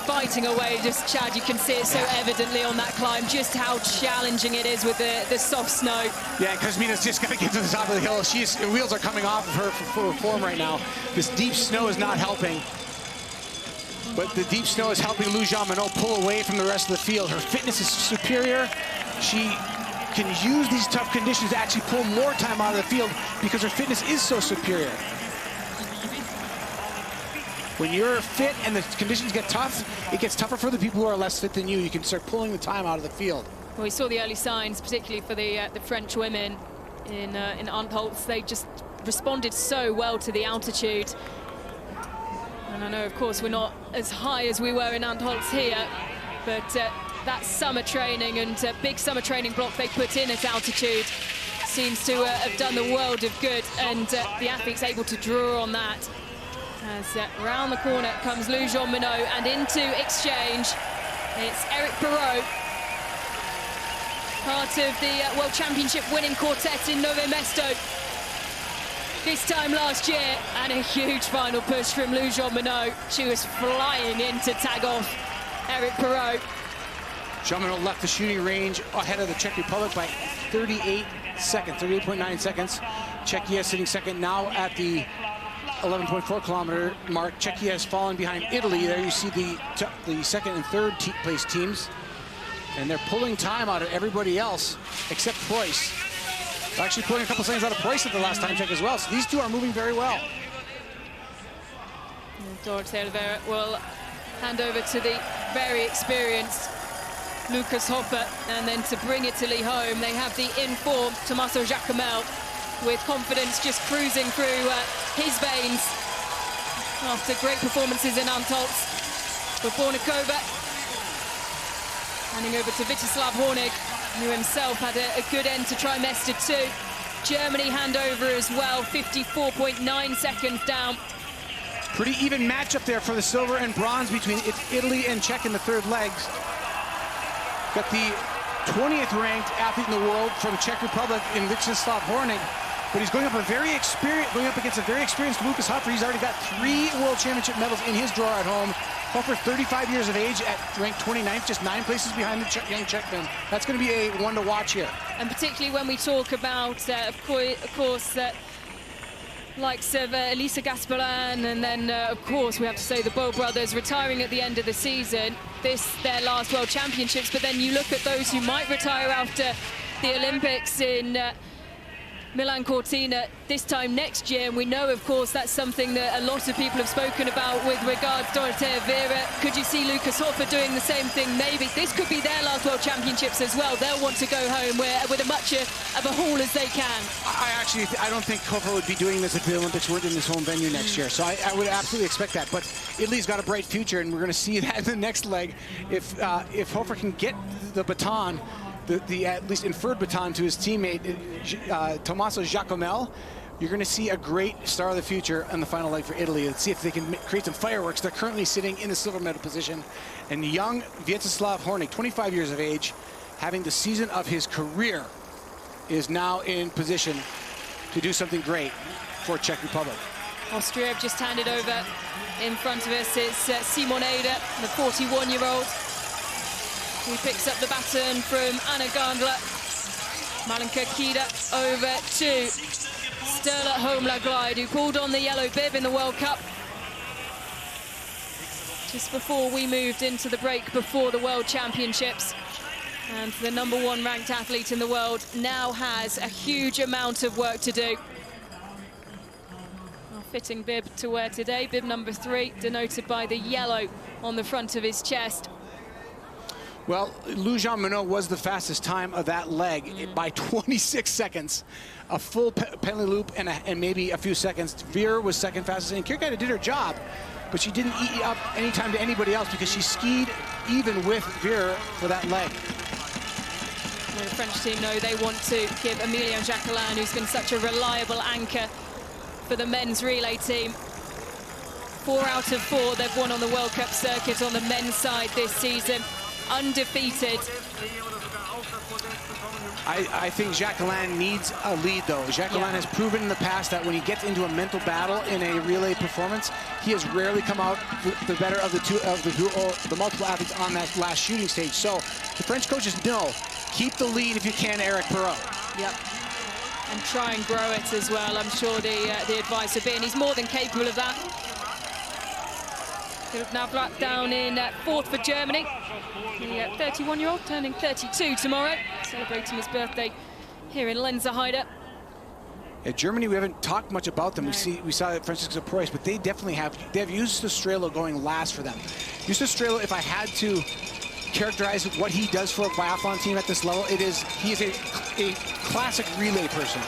fighting away. Just, Chad, you can see it so evidently on that climb, just how challenging it is with the soft snow. Yeah, Kuzmina's just got to get to the top of the hill. Her wheels are coming off of her for form right now. This deep snow is not helping. But the deep snow is helping Lou Jean Monod pull away from the rest of the field. Her fitness is superior. She can use these tough conditions to actually pull more time out of the field because her fitness is so superior. When you're fit and the conditions get tough, it gets tougher for the people who are less fit than you. You can start pulling the time out of the field. Well, we saw the early signs, particularly for the French women in Antholz. They just responded so well to the altitude. And I know, of course, we're not as high as we were in Antholz here, but that summer training and big summer training block they put in at altitude seems to have done the world of good, and the athletes able to draw on that. As round the corner comes Lou Jean Monod, and into exchange it's Eric Perrault, part of the World Championship winning quartet in Nové Mesto this time last year, and a huge final push from Lou Jean Monod. She was flying in to tag off Eric Perrault. Jean Monod left the shooting range ahead of the Czech Republic by 38.9 seconds. Czechia sitting 2nd now at the 11.4 kilometer mark. Czechia has fallen behind Italy. There you see the 2nd and 3rd place teams, and they're pulling time out of everybody else except Preuss. They're actually pulling a couple seconds out of Preuss at the last time check as well. So these two are moving very well. Dorothea Viera will hand over to the very experienced Lucas Hopper, and then to bring Italy home, they have the in-form Tommaso Giacomel, with confidence just cruising through his veins after great performances in Antholz. For Bornikova, handing over to Vítězslav Hornig, who himself had a good end to trimester 2. Germany handover as well, 54.9 seconds down. Pretty even matchup there for the silver and bronze between Italy and Czech in the 3rd legs. Got the 20th ranked athlete in the world from Czech Republic in Vítězslav Horník. But he's going up against a very experienced Lucas Hofer. He's already got 3 World Championship medals in his drawer at home. Hofer, 35 years of age, at ranked 29th, just 9 places behind the young Czechman. That's going to be a one to watch here. And particularly when we talk about, of course, likes of Elisa Gasparin, and then, of course, we have to say the Bow brothers retiring at the end of the season. This, their last World Championships. But then you look at those who might retire after the Olympics in Milan Cortina this time next year, and we know, of course, that's something that a lot of people have spoken about with regards to Dorothea Viera. Could you see Lucas Hofer doing the same thing? Maybe this could be their last World Championships as well. They'll want to go home with as much of a haul as they can. I don't think Hofer would be doing this if the Olympics weren't in his home venue next year. So I would absolutely expect that. But Italy's got a bright future, and we're going to see that in the next leg. If Hofer can get the baton, the at least inferred baton, to his teammate Tommaso Giacomel, you're going to see a great star of the future in the final leg for Italy. Let's see if they can create some fireworks. They're currently sitting in the silver medal position, and young Vítězslav Horník, 25 years of age, having the season of his career, is now in position to do something great for Czech Republic. Austria have just handed over in front of us. It's Simon Eder, the 41-year-old. He picks up the baton from Anna Gandler. Malinka Kida over to Sturla Holmlund, who pulled on the yellow bib in the World Cup just before we moved into the break before the World Championships. And the #1 ranked athlete in the world now has a huge amount of work to do. A fitting bib to wear today, bib number 3, denoted by the yellow on the front of his chest. Well, Lujan Minot was the fastest time of that leg by 26 seconds. A full penalty loop and maybe a few seconds. Veer was second fastest, and Kierkegaard did her job, but she didn't eat up any time to anybody else because she skied even with Veer for that leg. Well, the French team know they want to give Emilien Jacquelin, who's been such a reliable anchor for the men's relay team. 4 out of 4 they've won on the World Cup circuit on the men's side this season. Undefeated. I think Jacquelin needs a lead, though. Jacquelin has proven in the past that when he gets into a mental battle in a relay performance, he has rarely come out the better of the multiple athletes on that last shooting stage. So the French coaches know, keep the lead if you can, Eric Perrault. Yep. And try and grow it as well. I'm sure the advice would be, and he's more than capable of that. Navrat down in 4th for Germany. The 31-year-old turning 32 tomorrow, celebrating his birthday here in Lenzerheide. At Germany, we haven't talked much about them. No. We saw that Francisco Preuss, but they definitely have Justus Strelo going last for them. Justus Strelo, if I had to characterize what he does for a biathlon team at this level, he is a classic relay person.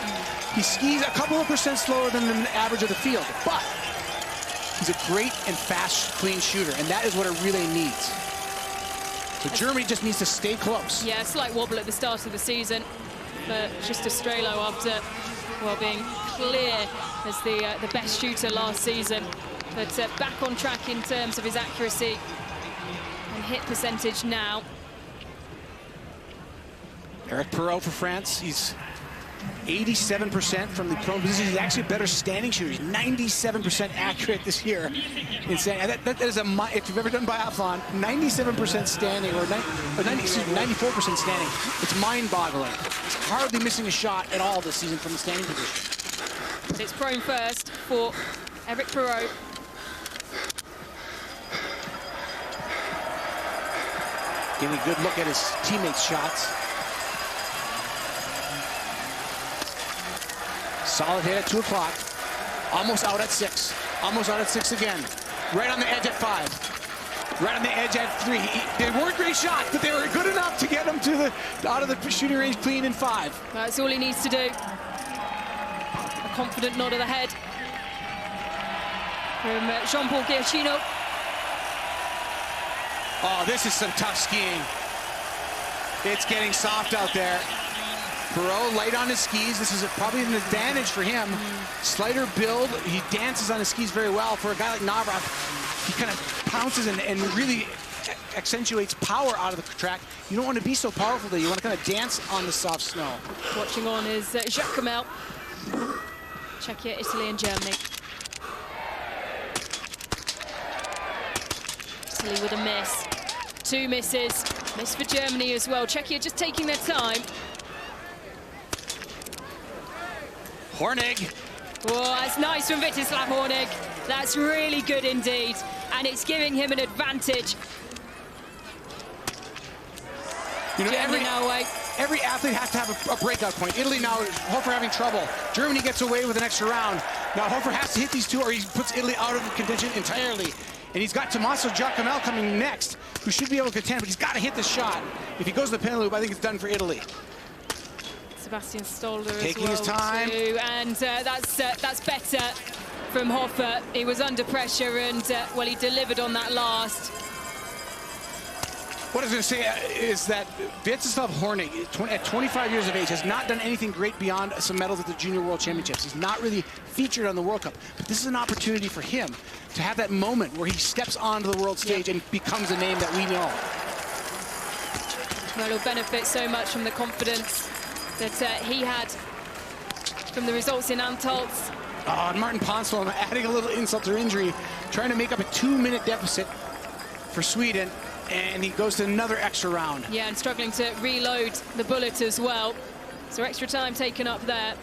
He skis a couple of % slower than the average of the field, but he's a great and fast, clean shooter, and that is what a relay needs. So Germany just needs to stay close. Yeah, a slight wobble at the start of the season, but Justus Strelo, after, well, being clear as the best shooter last season, but back on track in terms of his accuracy and hit percentage now. Eric Perrault for France. He's 87% from the prone position. He's actually a better standing shooter. He's 97% accurate this year. That is if you've ever done biathlon, 97% standing, or 94% standing. It's mind-boggling. He's hardly missing a shot at all this season from the standing position. But it's prone first for Eric Perrault. Getting a good look at his teammates' shots. Solid hit at 2 o'clock. Almost out at 6. Almost out at 6 again. Right on the edge at 5. Right on the edge at 3. They weren't great shots, but they were good enough to get him to out of the shooting range clean in 5. That's all he needs to do. A confident nod of the head from Jean-Paul Giacchino. Oh, this is some tough skiing. It's getting soft out there. Perrault light on his skis. This is probably an advantage for him. Slighter build. He dances on his skis very well. For a guy like Navrat, he kind of pounces and really accentuates power out of the track. You don't want to be so powerful there. You want to kind of dance on the soft snow. Watching on is Jacquemel. Czechia, Italy and Germany. Italy with a miss. 2 misses. Miss for Germany as well. Czechia just taking their time. Hornig. Oh, that's nice from Vítězslav Hornig. That's really good indeed. And it's giving him an advantage. You know, every away. athlete has to have a breakout point. Italy now, Hofer having trouble. Germany gets away with an extra round. Now Hofer has to hit these two or he puts Italy out of contention entirely. And he's got Tommaso Jacquemel coming next, who should be able to contend, but he's got to hit the shot. If he goes to the penalty loop, I think it's done for Italy. Sebastian Stolder taking as well his time. Too. And that's better from Hofer. He was under pressure and, well, he delivered on that last. What I was going to say is that Vítězslav Hornig, at 25 years of age, has not done anything great beyond some medals at the Junior World Championships. He's not really featured on the World Cup. But this is an opportunity for him to have that moment where he steps onto the world stage and becomes a name that we know. Well, he'll benefit so much from the confidence that he had from the results in Antolz. Oh, and Martin Ponsiluom adding a little insult to injury, trying to make up a 2-minute deficit for Sweden. And he goes to another extra round. Yeah, and struggling to reload the bullet as well. So extra time taken up there.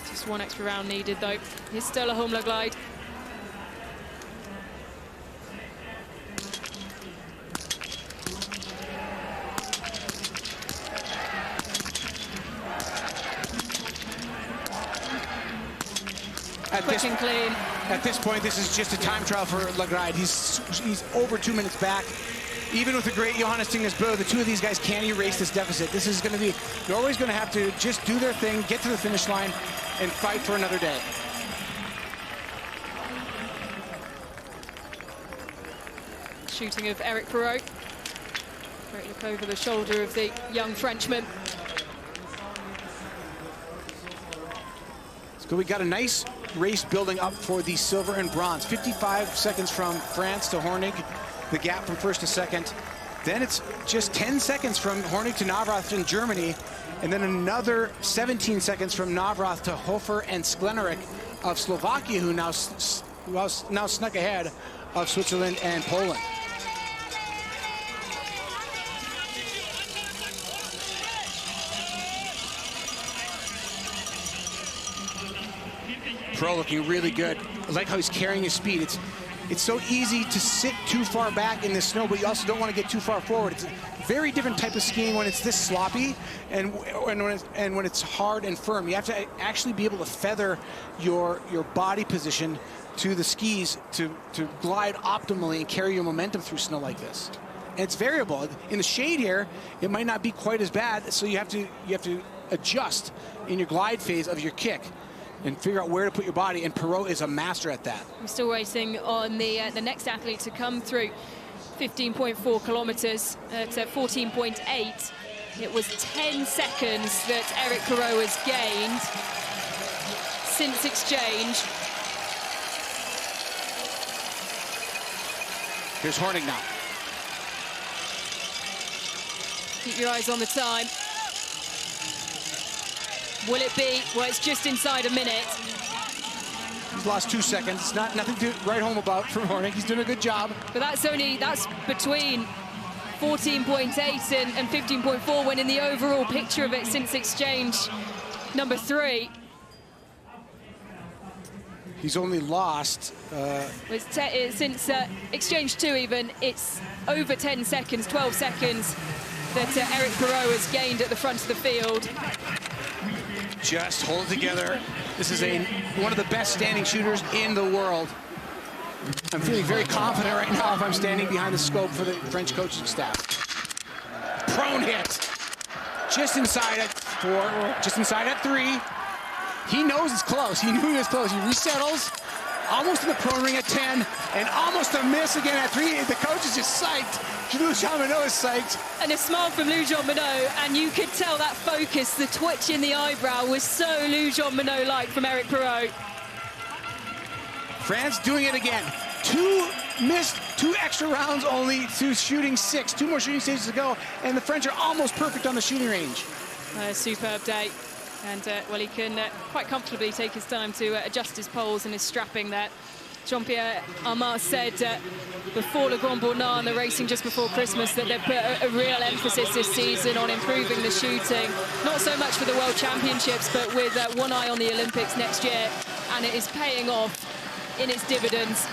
Just 1 extra round needed, though. Here's Stella Holmberg. Quick and clean. At this point, this is just a time trial for Lagride. He's over 2 minutes back. Even with the great Johannes Tingnes Bø, the two of these guys can't erase this deficit. This is going to be, Norway's going to have to just do their thing, get to the finish line, and fight for another day. Shooting of Eric Perrault. Great look over the shoulder of the young Frenchman. So we got a nice race building up for the silver and bronze. 55 seconds from France to Hornig, the gap from first to second. Then it's just 10 seconds from Hornig to Navrath in Germany, and then another 17 seconds from Navrath to Hofer and Sklenárik of Slovakia, who now snuck ahead of Switzerland and Poland. Pro looking really good. I like how he's carrying his speed. It's so easy to sit too far back in the snow, but you also don't want to get too far forward. It's a very different type of skiing when it's this sloppy and when it's hard and firm. You have to actually be able to feather your body position to the skis to glide optimally and carry your momentum through snow like this. And it's variable. In the shade here, it might not be quite as bad, so you have to adjust in your glide phase of your kick and figure out where to put your body, and Perrault is a master at that. We're still waiting on the next athlete to come through. 15.4 kilometers at 14.8. It was 10 seconds that Eric Perrault has gained since exchange. Here's Hornig now. Keep your eyes on the time. Will it be? Well, it's just inside a minute. He's lost 2 seconds. It's nothing to write home about for Hornig. He's doing a good job. But that's between 14.8 and 15.4 when in the overall picture of it since exchange number 3. He's only lost... since exchange 2 even, it's over 10 seconds, 12 seconds that Eric Perrault has gained at the front of the field. Just hold it together. This is one of the best standing shooters in the world. I'm feeling very confident right now if I'm standing behind the scope for the French coaching staff. Prone hit. Just inside at 4, just inside at 3. He knows it's close. He knew he was close. He resettles. Almost in the prone ring at 10, and almost a miss again at 3. The coach is just psyched. Lou Jean Monod is psyched. And a smile from Lou Jean Monod, and you could tell that focus, the twitch in the eyebrow was so Lou Jean Monod-like from Eric Perrault. France doing it again. 2 missed, 2 extra rounds only to shooting 6. 2 more shooting stages to go, and the French are almost perfect on the shooting range. A superb day. And, well, he can quite comfortably take his time to adjust his poles and his strapping there. Jean-Pierre Armand said before Le Grand Bornand, the racing just before Christmas, that they've put a real emphasis this season on improving the shooting. Not so much for the World Championships, but with one eye on the Olympics next year. And it is paying off in its dividends.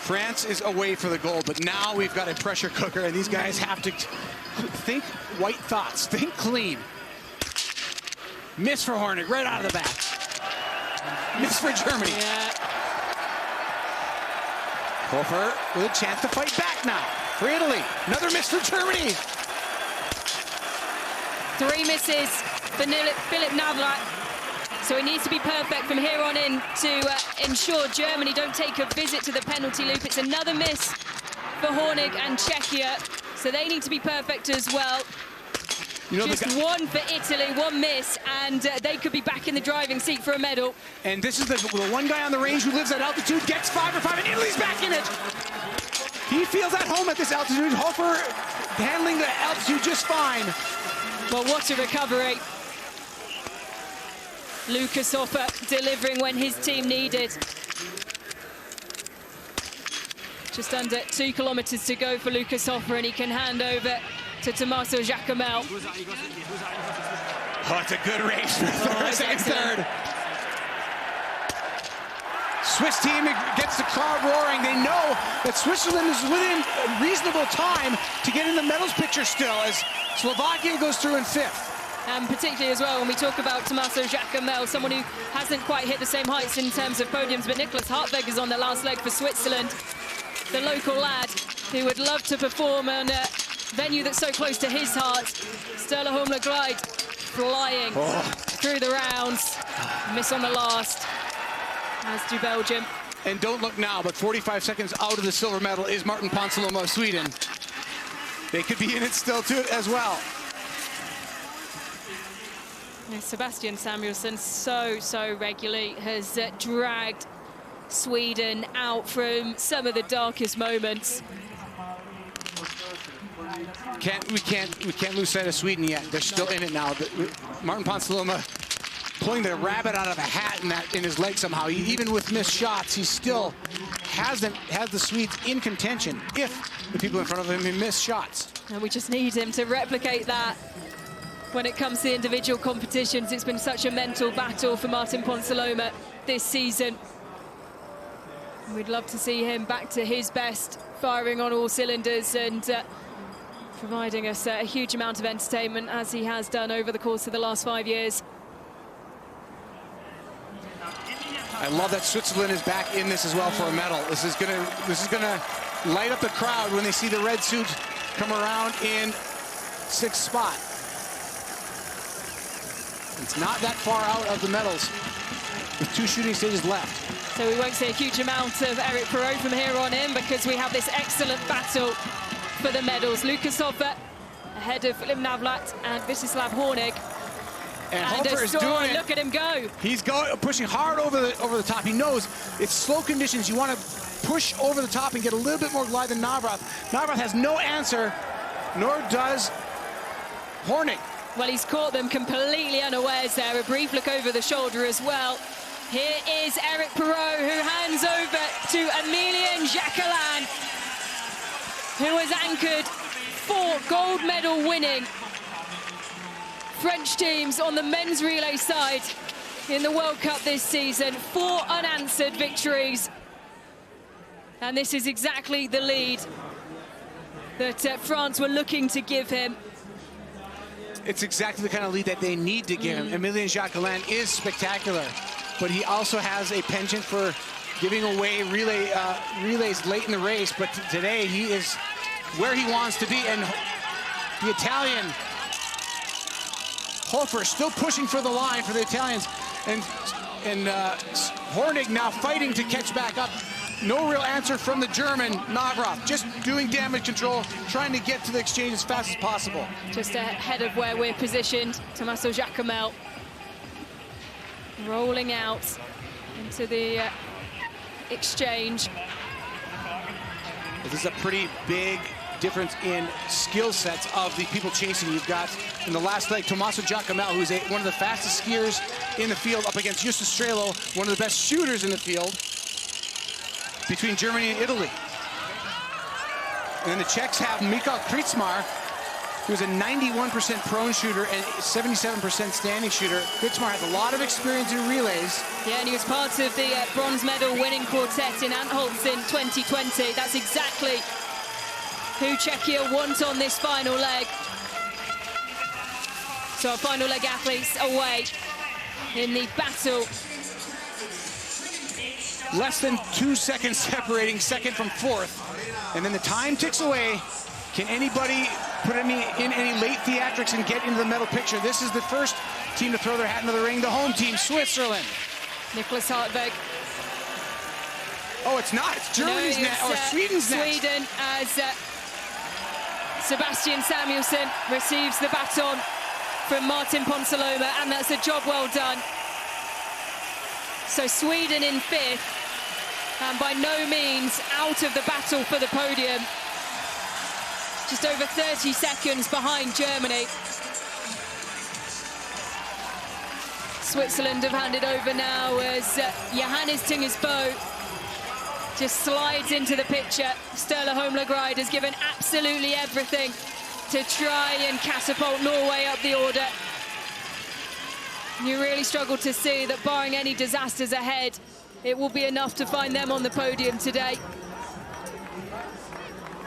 France is away for the goal, but now we've got a pressure cooker, and these guys have to think white thoughts, think clean. Miss for Hornig, right out of the bat. Miss for Germany. Yeah. Hofer with a chance to fight back now for Italy. Another miss for Germany. 3 misses for Philipp Navrat. So he needs to be perfect from here on in to ensure Germany don't take a visit to the penalty loop. It's another miss for Hornig and Czechia. So they need to be perfect as well. You know, just 1 for Italy, 1 miss, and they could be back in the driving seat for a medal. And this is the one guy on the range who lives at altitude, gets 5 for 5, and Italy's back in it. He feels at home at this altitude. Hofer handling the altitude just fine. Well, what a recovery. Lucas Hofer delivering when his team needed. Just under 2 kilometers to go for Lucas Hofer, and he can hand over to Tommaso Giacomel. Oh, it's a good race for second, third. Swiss team gets the crowd roaring. They know that Switzerland is within a reasonable time to get in the medals picture still, as Slovakia goes through in 5th. And particularly as well when we talk about Tommaso Giacomel, someone who hasn't quite hit the same heights in terms of podiums, but Nicholas Hartweg is on the last leg for Switzerland. The local lad who would love to perform on a venue that's so close to his heart. Sturla Holmler Glide flying through the rounds. Miss on the last, as do Belgium. And don't look now, but 45 seconds out of the silver medal is Martin Ponsiluoma of Sweden. They could be in it still too as well. Sebastian Samuelsson so regularly has dragged Sweden out from some of the darkest moments. We can't lose sight of Sweden yet. They're still in it now. Martin Ponsiluoma pulling the rabbit out of a hat in his leg somehow. Even with missed shots, he still has the Swedes in contention if the people in front of him miss shots. And we just need him to replicate that. When it comes to individual competitions, it's been such a mental battle for Martin Ponsiluoma this season. We'd love to see him back to his best, firing on all cylinders and providing us a huge amount of entertainment, as he has done over the course of the last 5 years. I love that Switzerland is back in this as well for a medal. This is gonna light up the crowd when they see the red suits come around in 6th spot. It's not that far out of the medals with 2 shooting stages left. So we won't see a huge amount of Eric Perrault from here on in, because we have this excellent battle for the medals. Lucas Hofer ahead of Philipp Navrat and Vítězslav Hornig. And Hofer is doing it. Look at him go. He's pushing hard over the top. He knows it's slow conditions. You want to push over the top and get a little bit more glide than Navrat. Navrat has no answer, nor does Hornig. Well, he's caught them completely unawares there. A brief look over the shoulder as well. Here is Eric Perrault, who hands over to Emilien Jacquelin, who has anchored 4 gold medal winning French teams on the men's relay side in the World Cup this season. 4 unanswered victories. And this is exactly the lead that France were looking to give him. It's exactly the kind of lead that they need to give him. Emilien Jacquelin is spectacular, but he also has a penchant for giving away relays late in the race. But today he is where he wants to be, and the Italian Hofer still pushing for the line for the Italians, and Hornig now fighting to catch back up. No real answer from the German Navrat, just doing damage control, trying to get to the exchange as fast as possible. Just ahead of where we're positioned, Tommaso Giacomel rolling out into the exchange. This is a pretty big difference in skill sets of the people chasing. You've got in the last leg Tommaso Giacomel, who's one of the fastest skiers in the field, up against Justus Strelo, one of the best shooters in the field, between Germany and Italy. And then the Czechs have Michal Krčmar, who's a 91% prone shooter and 77% standing shooter. Krčmar has a lot of experience in relays. Yeah, and he was part of the bronze medal winning quartet in Antholz in 2020. That's exactly who Czechia want on this final leg. So our final leg athletes away in the battle. Less than 2 seconds separating second from fourth. And then the time ticks away. Can anybody put in any late theatrics and get into the medal picture? This is the first team to throw their hat into the ring, the home team, Switzerland. Nicholas Hartweg. Oh, it's not. It's Germany's next, or Sweden's next. Sweden, as Sebastian Samuelsson receives the baton from Martin Ponsiluoma, and that's a job well done. So Sweden in fifth, and by no means out of the battle for the podium. Just over 30 seconds behind Germany. Switzerland have handed over now as Johannes Tingers Bø just slides into the picture. Sturla Holmlagride has given absolutely everything to try and catapult Norway up the order. You really struggle to see that, barring any disasters ahead, it will be enough to find them on the podium today.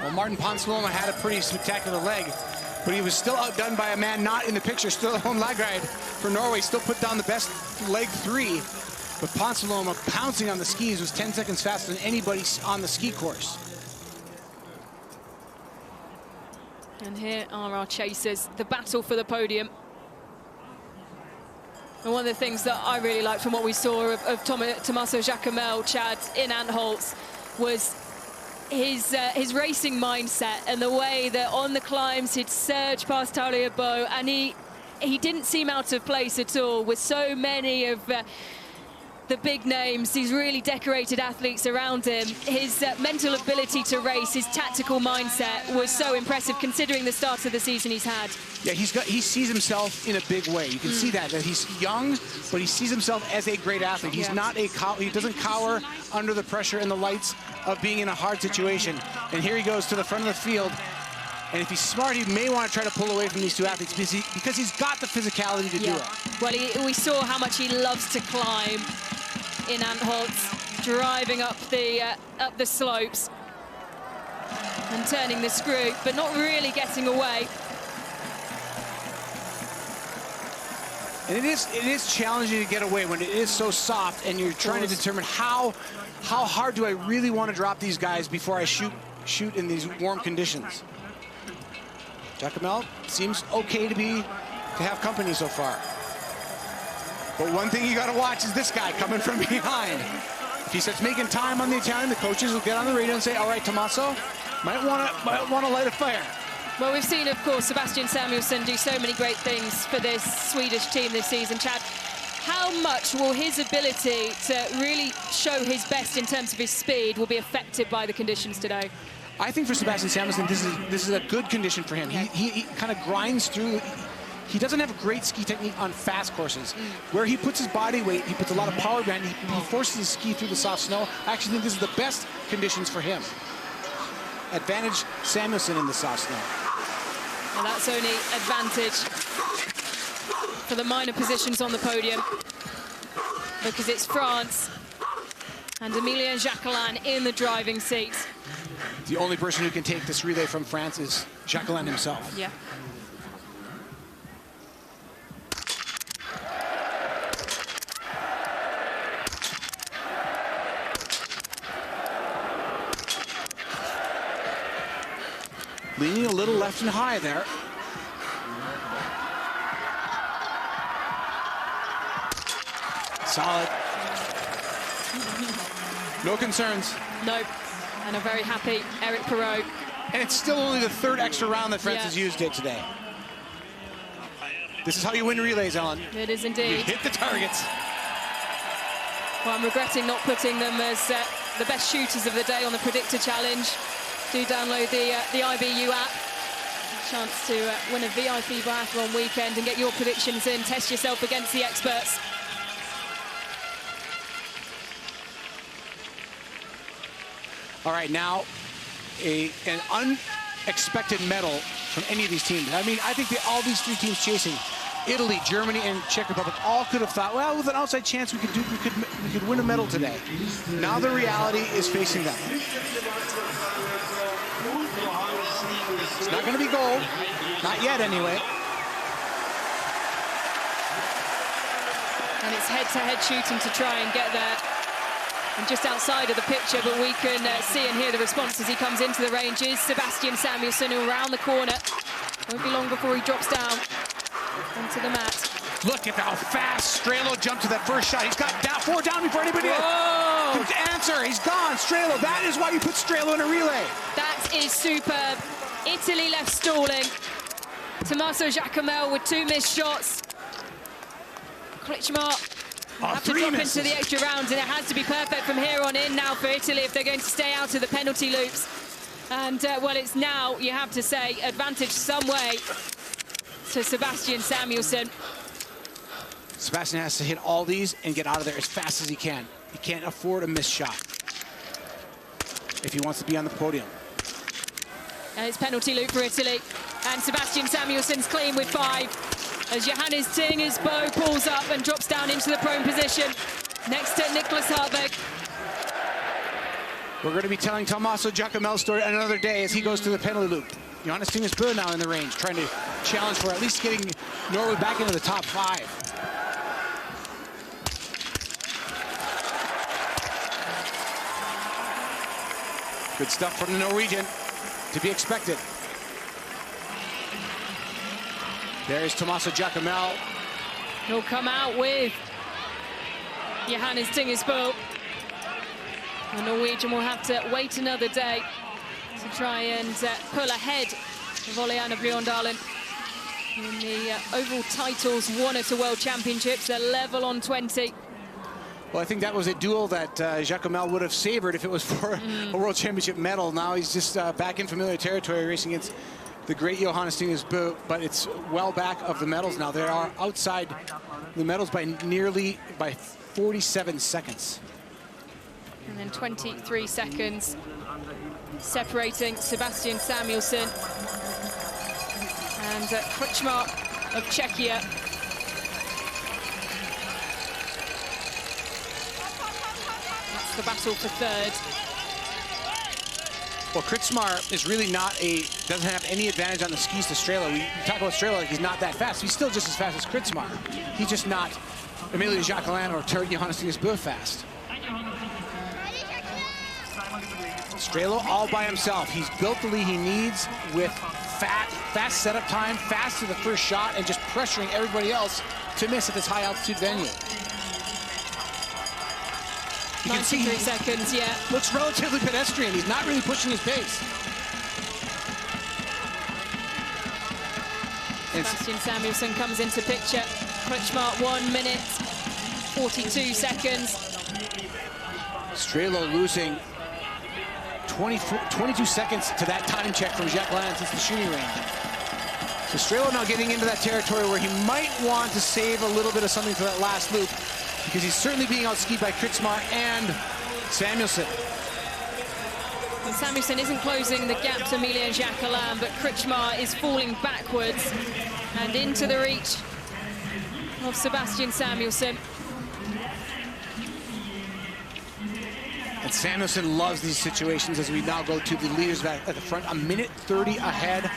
Well, Martin Ponsiluoma had a pretty spectacular leg, but he was still outdone by a man not in the picture. Sturla Holmlagride for Norway still put down the best leg three, but Ponsiluoma pouncing on the skis was 10 seconds faster than anybody on the ski course. And here are our chasers, the battle for the podium. And one of the things that I really liked from what we saw of Tommaso Giacomel, Chad, in Antholz, was his racing mindset and the way that on the climbs he'd surge past Taulia Bø, and he didn't seem out of place at all with so many of the big names, these really decorated athletes around him. His mental ability to race, his tactical mindset was so impressive considering the start of the season he's had. Yeah, he sees himself in a big way. You can see that he's young, but he sees himself as a great athlete. He's not he doesn't cower under the pressure and the lights of being in a hard situation. And here he goes to the front of the field. And if he's smart, he may want to try to pull away from these two athletes because he's got the physicality to do it. Well, we saw how much he loves to climb in Antholz, driving up the slopes and turning the screw, but not really getting away. And it is challenging to get away when it is so soft, and you're trying to determine how hard do I really want to drop these guys before I shoot in these warm conditions. Giacomel seems okay to have company so far. But one thing you got to watch is this guy coming from behind. If he starts making time on the Italian, the coaches will get on the radio and say, all right, Tommaso, might want to light a fire. Well, we've seen, of course, Sebastian Samuelsson do so many great things for this Swedish team this season. Chad, how much will his ability to really show his best in terms of his speed will be affected by the conditions today? I think for Sebastian Samuelsson, this is a good condition for him. He kind of grinds through. He doesn't have great ski technique on fast courses. Where he puts his body weight, he puts a lot of power behind. He forces his ski through the soft snow. I actually think this is the best conditions for him. Advantage Samuelsson in the soft snow. Well, that's only advantage for the minor positions on the podium, because it's France and Emilien Jacquelin in the driving seats. The only person who can take this relay from France is Jacquelin himself. Yeah. Leaning a little left and high there. Solid. No concerns. Nope. And a very happy Eric Perrault. And it's still only the third extra round that France has used it today. This is how you win relays, Ellen. It is indeed. You hit the targets. Well, I'm regretting not putting them as the best shooters of the day on the Predictor Challenge. Do download the IBU app. A chance to win a VIP biathlon weekend and get your predictions in. Test yourself against the experts. All right, now an unexpected medal from any of these teams. I mean, I think all these three teams chasing, Italy, Germany, and Czech Republic, all could have thought, well, with an outside chance, we could win a medal today. Now the reality is facing them. It's not going to be gold, not yet anyway. And it's head-to-head shooting to try and get there. And just outside of the picture, but we can see and hear the response as he comes into the ranges. Sebastian Samuelsson around the corner. Won't be long before he drops down onto the mat. Look at how fast Strelo jumped to that first shot. He's got four down before anybody else. Answer, he's gone. Strelo, that is why you put Strelo in a relay. That is superb. Italy left stalling. Tommaso Giacomel with 2 missed shots. Kretschmar have to drop into the extra rounds, and it has to be perfect from here on in now for Italy if they're going to stay out of the penalty loops. And, well, it's now, you have to say, advantage some way to Sebastian Samuelsson. Sebastian has to hit all these and get out of there as fast as he can. He can't afford a missed shot if he wants to be on the podium. And it's penalty loop for Italy. And Sebastian Samuelsson's clean with 5. As Johannes Tingesbo pulls up and drops down into the prone position next to Niklas Hartweg. We're going to be telling Tommaso Giacomel's story another day as he goes to the penalty loop. Johannes Tingesbo now in the range, trying to challenge for at least getting Norway back into the top 5. Good stuff from the Norwegian, to be expected. There's Tommaso Giacomel. He'll come out with Johannes Tingesbo. The Norwegian will have to wait another day to try and pull ahead of Oleana Bjørndalen in the overall titles won at the World Championships. They're level on 20. Well, I think that was a duel that Giacomel would have savored if it was for a World Championship medal. Now he's just back in familiar territory racing against the great Johannes Tingesbo, but it's well back of the medals now. They are outside the medals by 47 seconds. And then 23 seconds separating Sebastian Samuelsson and Kretschmar of Czechia. That's the battle for 3rd. Well, Kretschmar is really doesn't have any advantage on the skis to Strelo. We talk about Strelo like he's not that fast. He's still just as fast as Kretschmar. He's just not Emilio Jacquelin or Johannes Tingesbo fast. Strelo all by himself. He's built the lead he needs with fast setup time, fast to the first shot, and just pressuring everybody else to miss at this high altitude venue. You can see 93 seconds, yeah. Looks relatively pedestrian. He's not really pushing his pace. Sebastian Samuelsson comes into picture. Kretschmar 1 minute, 42 seconds. Strelo losing 22 seconds to that time check from Jacquelin since the shooting range. So Strelo now getting into that territory where he might want to save a little bit of something for that last loop, because he's certainly being outskied by Kretschmar and Samuelsson. And Samuelsson isn't closing the gap to Emilien Jacquelin, but Kretschmar is falling backwards and into the reach of Sebastian Samuelsson. And Samuelsson loves these situations as we now go to the leaders back at the front. A minute 30 ahead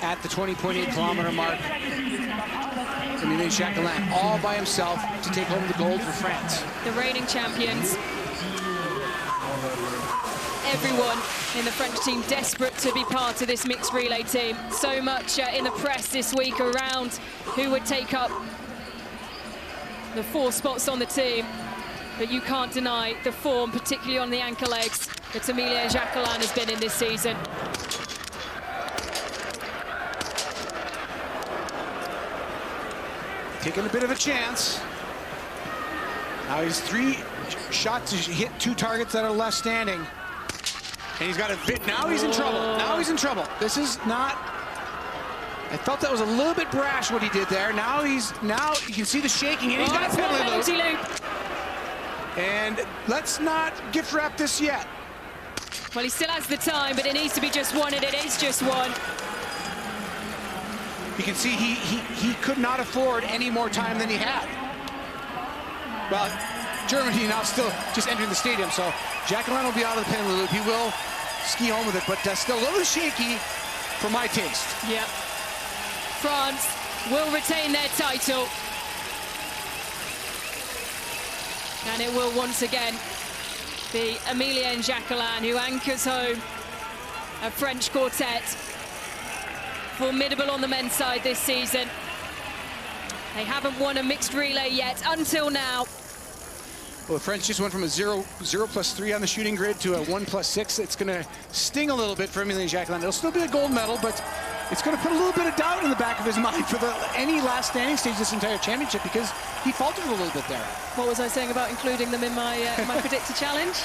at the 20.8 kilometer mark. Emilien Jacquelin all by himself to take home the gold for France. The reigning champions. Everyone in the French team desperate to be part of this mixed relay team. So much in the press this week around who would take up the 4 spots on the team. But you can't deny the form, particularly on the anchor legs, that Emilien Jacquelin has been in this season. Taking a bit of a chance. Now he's shot to hit 2 targets that are left standing. And he's got a bit. Now he's in trouble. Now he's in trouble. This is not. I felt that was a little bit brash what he did there. Now you can see the shaking, and he's got a penalty loop. And let's not gift wrap this yet. Well, he still has the time, but it needs to be just one, and it is just one. You can see he could not afford any more time than he had. Well, Germany now still just entering the stadium, so Jacqueline will be out of the penalty loop. He will ski home with it, but still a little shaky for my taste. Yeah. France will retain their title. And it will once again be Emilien Jacquelin who anchors home a French quartet. Formidable on the men's side this season. They haven't won a mixed relay yet until now. Well, the French just went from a 0+3 on the shooting grid to a 1+6. It's going to sting a little bit for Emilien Jacquelin. It'll still be a gold medal, but it's going to put a little bit of doubt in the back of his mind for any last standing stage this entire championship, because he faltered a little bit there. What was I saying about including them in my my predictor challenge?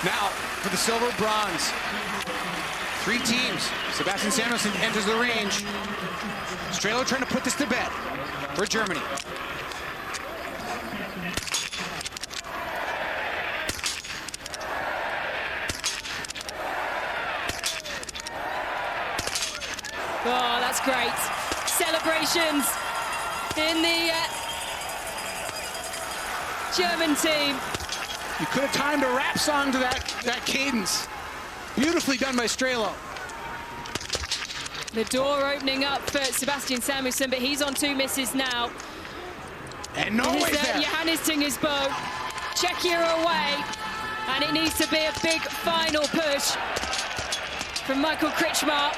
Now for the silver, bronze. 3 teams. Sebastian Samuelsson enters the range. Strelo trying to put this to bed for Germany. Oh, that's great. Celebrations in the German team. You could have timed a rap song to that cadence. Beautifully done by Strelo. The door opening up for Sebastian Samuelsson, but he's on 2 misses now. And Norway's there. Johannes Tingesbo. Czechia away. And it needs to be a big final push from Michael Kretschmar.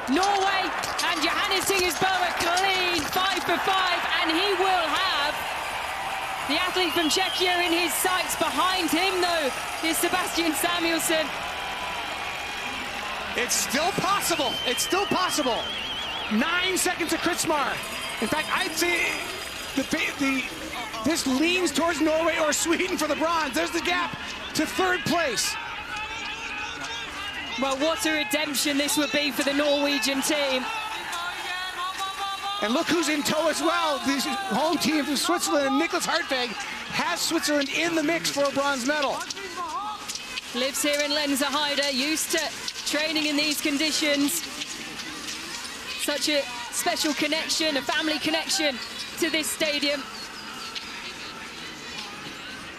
Norway and Johannes Tingesbo a clean 5 for 5, and he will have the athlete from Czechia in his sights. Behind him, though, is Sebastian Samuelsson. It's still possible. It's still possible. 9 seconds to Kretschmar. In fact, I'd say this leans towards Norway or Sweden for the bronze. There's the gap to 3rd place. Well, what a redemption this would be for the Norwegian team. And look who's in tow as well. This home team from Switzerland, and Niklas Hartweg has Switzerland in the mix for a bronze medal. Lives here in Lenzerheide, used to training in these conditions. Such a special connection, a family connection to this stadium.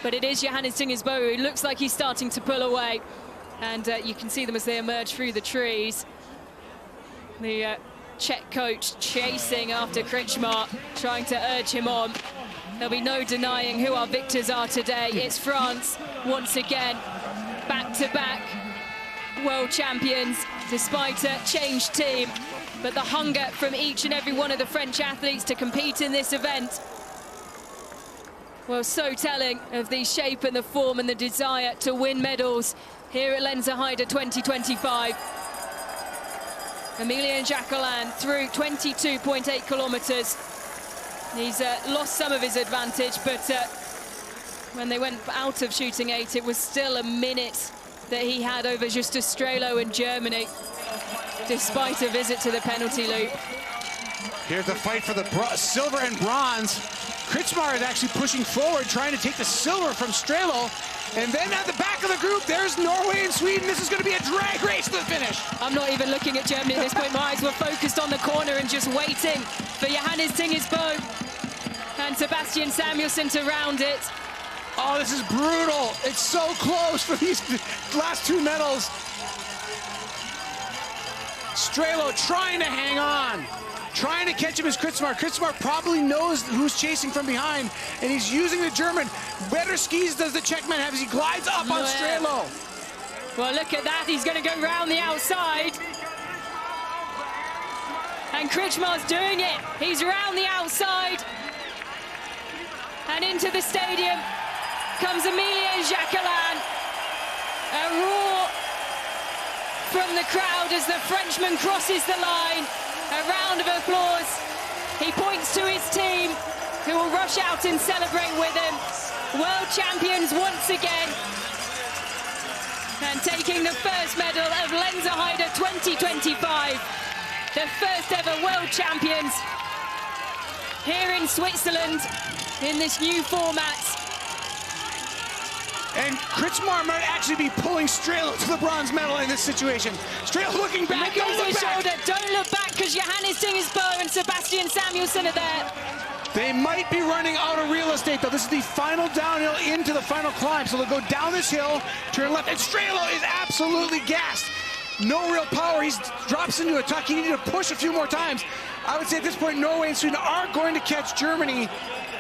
But it is Johannes Tingesbo who looks like he's starting to pull away. And you can see them as they emerge through the trees. The Czech coach chasing after Kretschmar, trying to urge him on. There'll be no denying who our victors are today. It's France, once again, back-to-back world champions, despite a changed team. But the hunger from each and every one of the French athletes to compete in this event, well, so telling of the shape and the form and the desire to win medals here at Lenzerheide 2025. Emilien Jacquelin through 22.8 kilometers. He's lost some of his advantage, but when they went out of shooting 8, it was still a minute that he had over Justus Strelo in Germany, despite a visit to the penalty loop. Here's the fight for the silver and bronze. Kretschmar is actually pushing forward, trying to take the silver from Strelo. And then at the back of the group, there's Norway and Sweden. This is going to be a drag race to the finish. I'm not even looking at Germany at this point. My eyes were focused on the corner and just waiting for Johannes Tingesbo and Sebastian Samuelsson to round it. Oh, this is brutal. It's so close for these last 2 medals. Strelo trying to hang on. Trying to catch him is Kretschmar. Kretschmar probably knows who's chasing from behind, and he's using the German. Better skis does the Czechman have as he glides up on Strelo. Well, look at that. He's going to go round the outside. And Kretschmar's doing it. He's round the outside. And into the stadium comes Emilien Jacquelin. A roar from the crowd as the Frenchman crosses the line. A round of applause He points to his team, who will rush out and celebrate with him. World champions once again. And taking the first medal of Lenzerheide 2025. The first ever world champions here in Switzerland in this new format. And Kretschmar might actually be pulling Strelo to the bronze medal in this situation. Strelo looking back, don't look back. Shoulder. Don't look back, because Johannes Dingesbo and Sebastian Samuelsson are there. They might be running out of real estate, though. This is the final downhill into the final climb. So they'll go down this hill, turn left, and Strelo is absolutely gassed. No real power. He drops into a tuck. He needed to push a few more times. I would say at this point, Norway and Sweden are going to catch Germany.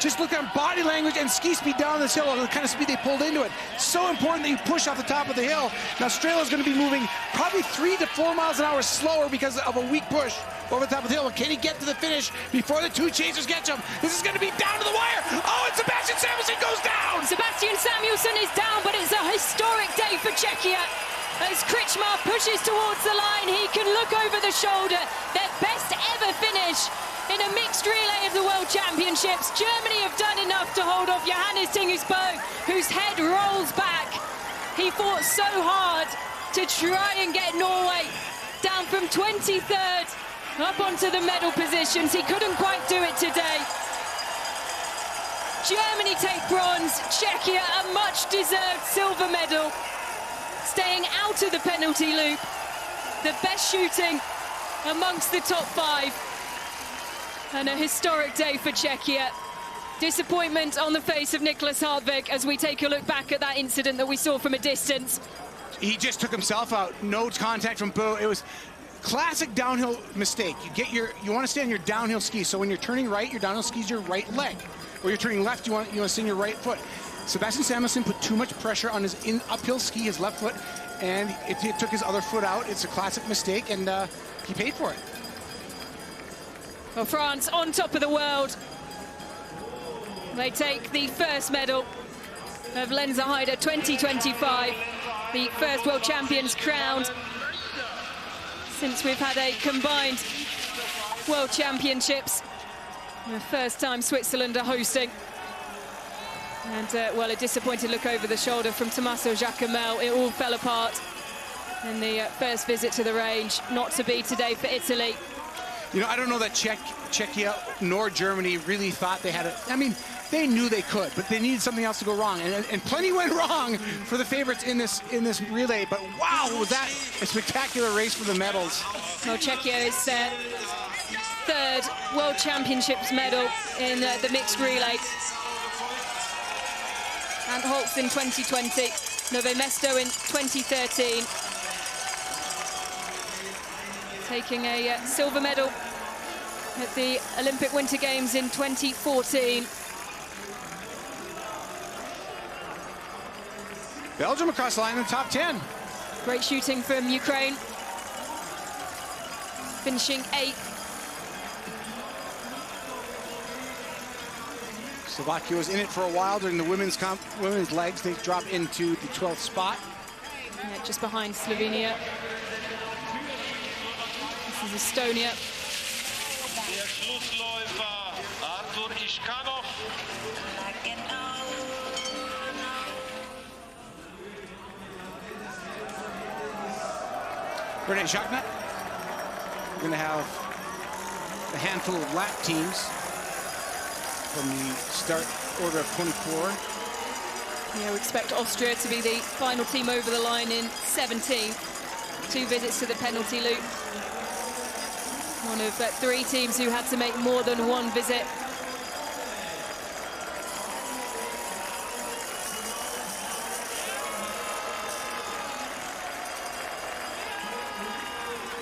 Just look at body language and ski speed down this hill, the kind of speed they pulled into it. So important that you push off the top of the hill. Now Strelo's going to be moving probably 3 to 4 miles an hour slower because of a weak push over the top of the hill. Can he get to the finish before the two chasers catch him? This is going to be down to the wire. Oh, and Sebastian Samuelsson goes down! Sebastian Samuelsson is down, but it's a historic day for Czechia. As Kretschmar pushes towards the line, he can look over the shoulder. Their best ever finish in a mixed relay of the World Championships. Germany have done enough to hold off Johannes Dingesbo, whose head rolls back. He fought so hard to try and get Norway down from 23rd up onto the medal positions. He couldn't quite do it today. Germany take bronze, Czechia a much-deserved silver medal, staying out of the penalty loop. The best shooting amongst the top 5. And a historic day for Czechia. Disappointment on the face of Niklas Hartvig as we take a look back at that incident that we saw from a distance. He just took himself out. No contact from Bo. It was classic downhill mistake. You want to stay on your downhill ski. So when you're turning right, your downhill ski is your right leg. Or you're turning left, you want to stay on your right foot. Sebastian Samuelsson put too much pressure on his uphill ski, his left foot, and it took his other foot out. It's a classic mistake, and he paid for it. Well, France on top of the world. They take the first medal of Lenzerheide 2025, the first world champions crowned since we've had a combined world championships. The first time Switzerland are hosting. And, well, a disappointed look over the shoulder from Tommaso Giacomel. It all fell apart in the first visit to the range. Not to be today for Italy. You know, I don't know that Czechia nor Germany really thought they had it. I mean, they knew they could, but they needed something else to go wrong. And plenty went wrong for the favorites in this relay. But wow, was that a spectacular race for the medals. Well, Czechia is their third World Championships medal in the mixed relay. And Holtz in 2020, Nové Mesto in 2013. Taking a silver medal at the Olympic Winter Games in 2014. Belgium across the line in the top 10. Great shooting from Ukraine, finishing 8th. Slovakia was in it for a while during the women's legs. They dropped into the 12th spot. Yeah, just behind Slovenia. This is Estonia. Der Schlussläufer Artur Ishkanov. Renee Jacquenot. We're going to have a handful of lap teams from the start order of 24. Yeah, we expect Austria to be the final team over the line in 17. 2 visits to the penalty loop. One of 3 teams who had to make more than 1 visit.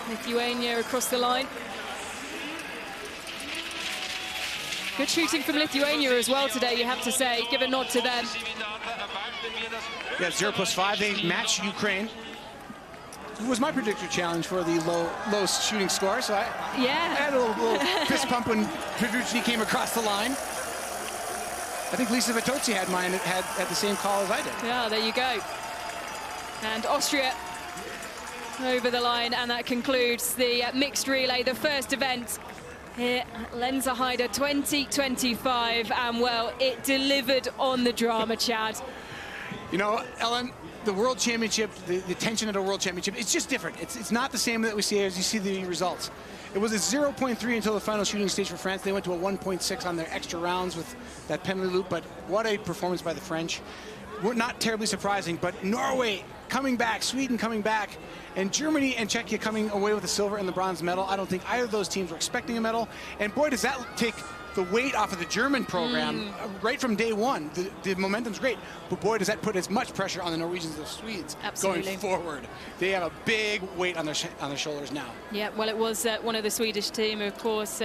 Lithuania across the line. Good shooting from Lithuania as well today, you have to say. Give a nod to them. Yeah, 0+5. They match Ukraine. It was my predictor challenge for the low shooting score, so I had a little fist pump when Petrucci came across the line. I think Lisa Vitozzi had mine at the same call as I did. Yeah, there you go. And Austria over the line, and that concludes the mixed relay, the first event here at Lenzerheide 2025, and well, it delivered on the drama, Chad. You know, Ellen, the World Championship, the tension at a World Championship, it's just different. It's not the same that we see as you see the results. It was a 0.3 until the final shooting stage for France. They went to a 1.6 on their extra rounds with that penalty loop, but what a performance by the French. We're not terribly surprising, but Norway coming back, Sweden coming back, and Germany and Czechia coming away with the silver and the bronze medal. I don't think either of those teams were expecting a medal, and boy, does that take the weight off of the German program right from day one. The momentum's great, but boy, does that put as much pressure on the Norwegians and the Swedes going forward. They have a big weight on their shoulders now. Yeah, well, it was one of the Swedish team, of course,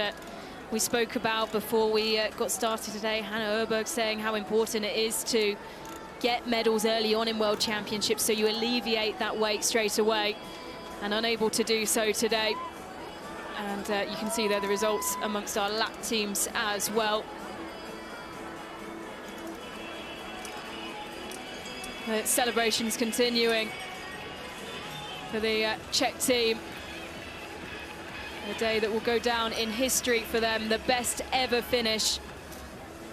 we spoke about before we got started today. Hannah Öberg saying how important it is to get medals early on in World Championships so you alleviate that weight straight away, and unable to do so today. And you can see there the results amongst our lap teams as well. The celebrations continuing for the Czech team. A day that will go down in history for them, the best ever finish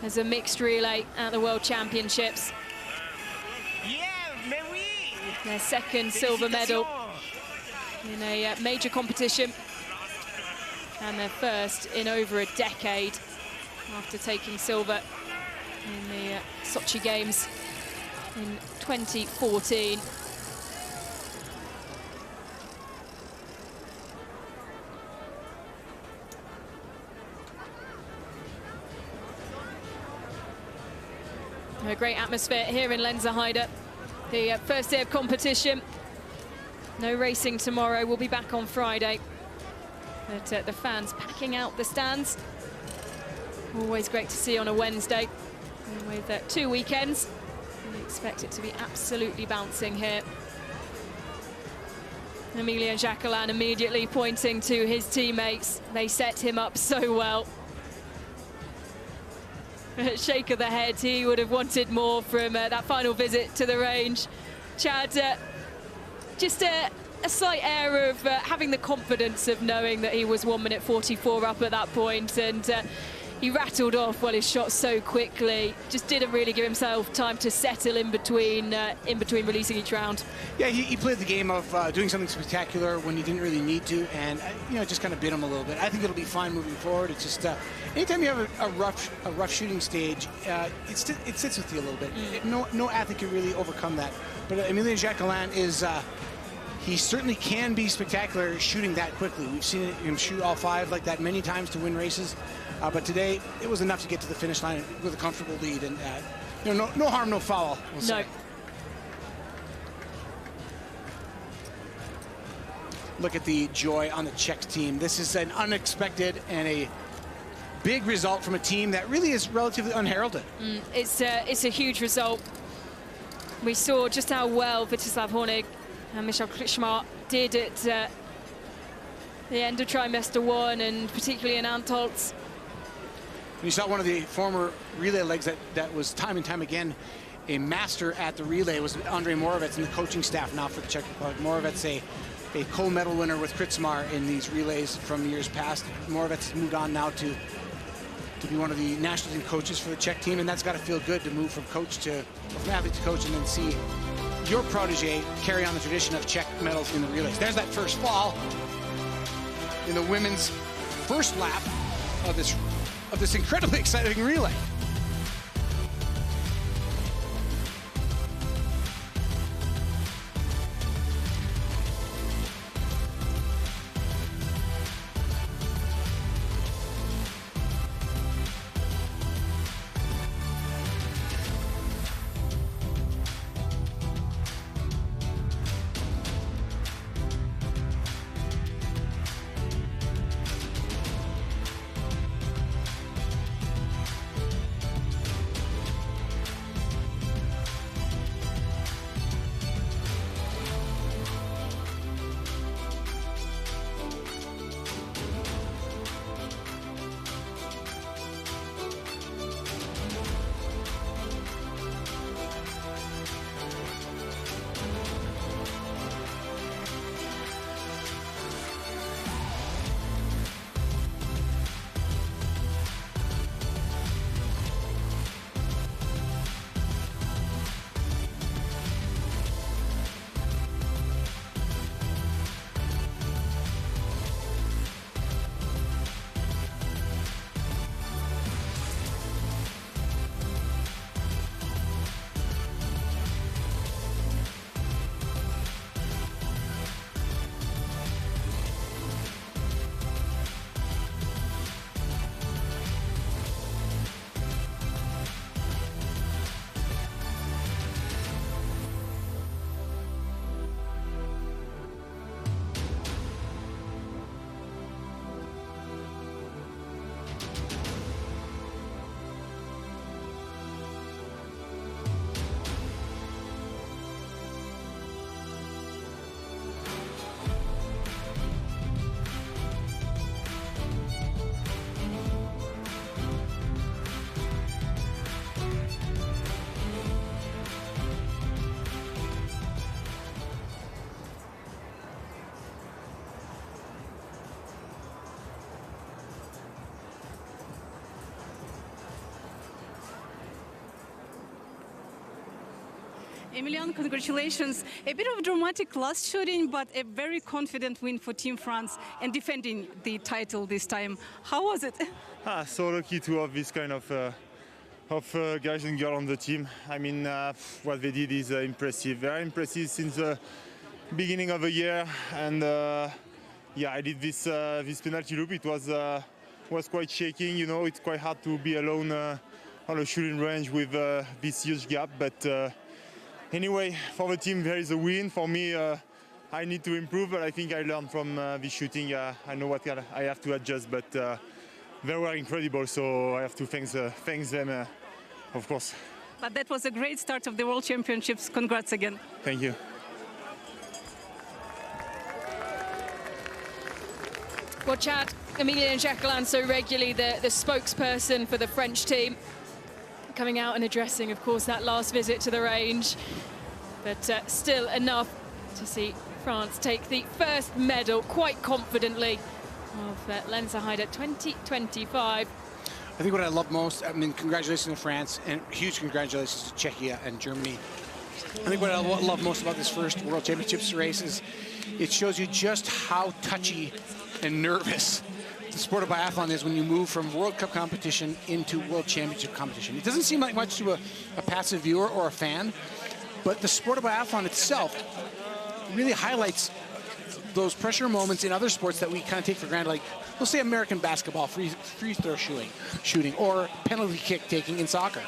as a mixed relay at the World Championships. Their second silver medal in a major competition, and their first in over a decade after taking silver in the Sochi Games in 2014. A great atmosphere here in Lenzerheide. The first day of competition. No racing tomorrow. We'll be back on Friday. But the fans packing out the stands. Always great to see on a Wednesday. And with 2 weekends, we expect it to be absolutely bouncing here. Emilien Jacquelin immediately pointing to his teammates. They set him up so well. Shake of the head, he would have wanted more from that final visit to the range. Chad, just a slight air of having the confidence of knowing that he was 1 minute 44 up at that point, and he rattled off his shot so quickly. Just didn't really give himself time to settle in between releasing each round. Yeah, he played the game of doing something spectacular when he didn't really need to, and you know, just kind of bit him a little bit. I think it'll be fine moving forward. It's just anytime you have a rough shooting stage, it sits with you a little bit. No athlete can really overcome that. But Emilien Jacquelin is. He certainly can be spectacular shooting that quickly. We've seen him shoot all 5 like that many times to win races. But today, it was enough to get to the finish line with a comfortable lead. And you know, no harm, no foul, we'll say. Look at the joy on the Czech team. This is an unexpected and a big result from a team that really is relatively unheralded. It's a huge result. We saw just how well Vítězslav Hornig and Michal Křičmar did at the end of trimester 1, and particularly in Antolz. You saw one of the former relay legs that was time and time again a master at the relay was Andrej Moravec and the coaching staff now for the Czech Republic. Moravec, a co-medal winner with Křičmar in these relays from years past. Moravec has moved on now to be one of the national team coaches for the Czech team, and that's got to feel good to move from athlete to coach and then see your protege carry on the tradition of Czech medals in the relays. There's that first fall in the women's first lap of this incredibly exciting relay. Emilian, congratulations. A bit of dramatic last shooting, but a very confident win for Team France and defending the title this time. How was it? So lucky to have this kind of guys and girls on the team. I mean, what they did is impressive. Very impressive since the beginning of the year. And yeah, I did this penalty loop. It was quite shaking. You know, it's quite hard to be alone on a shooting range with this huge gap. But anyway, for the team, there is a win. For me, I need to improve, but I think I learned from this shooting. I know what I have to adjust, but they were incredible, so I have to thank them, of course. But that was a great start of the World Championships. Congrats again. Thank you. Well, Chad, Emilian Jacquelin, so regularly the spokesperson for the French team, coming out and addressing, of course, that last visit to the range. But still enough to see France take the first medal quite confidently of Lenzerheide 2025. I think what I love most, I mean, congratulations to France and huge congratulations to Czechia and Germany. I think what I love most about this first World Championships race is it shows you just how touchy and nervous the sport of biathlon is when you move from World Cup competition into World Championship competition. It doesn't seem like much to a passive viewer or a fan, but the sport of biathlon itself really highlights those pressure moments in other sports that we kind of take for granted, like we'll say American basketball, free throw shooting, or penalty kick taking in soccer.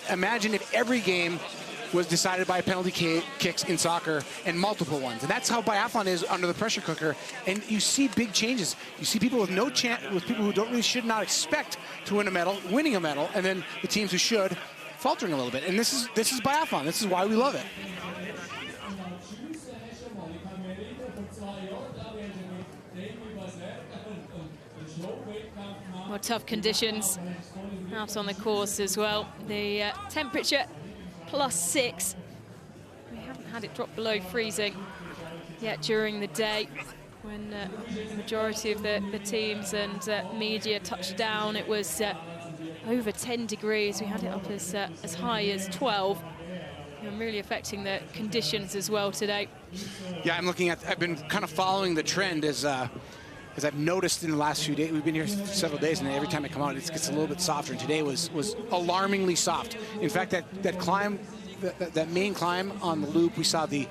Imagine if every game was decided by penalty kicks in soccer and multiple ones. And that's how biathlon is under the pressure cooker. And you see big changes. You see people with no chance, with people who should not expect to win a medal, winning a medal, and then the teams who should faltering a little bit. And this is biathlon. This is why we love it. More tough conditions out on the course as well. The temperature +6. We haven't had it drop below freezing yet during the day. When the majority of the teams and media touched down, it was over 10 degrees. We had it up as high as 12. And really affecting the conditions as well today. Yeah, I've been kind of following the trend as I've noticed in the last few days. We've been here several days, and every time I come out, it gets a little bit softer. And today was alarmingly soft. In fact, that climb, that main climb on the loop, we saw the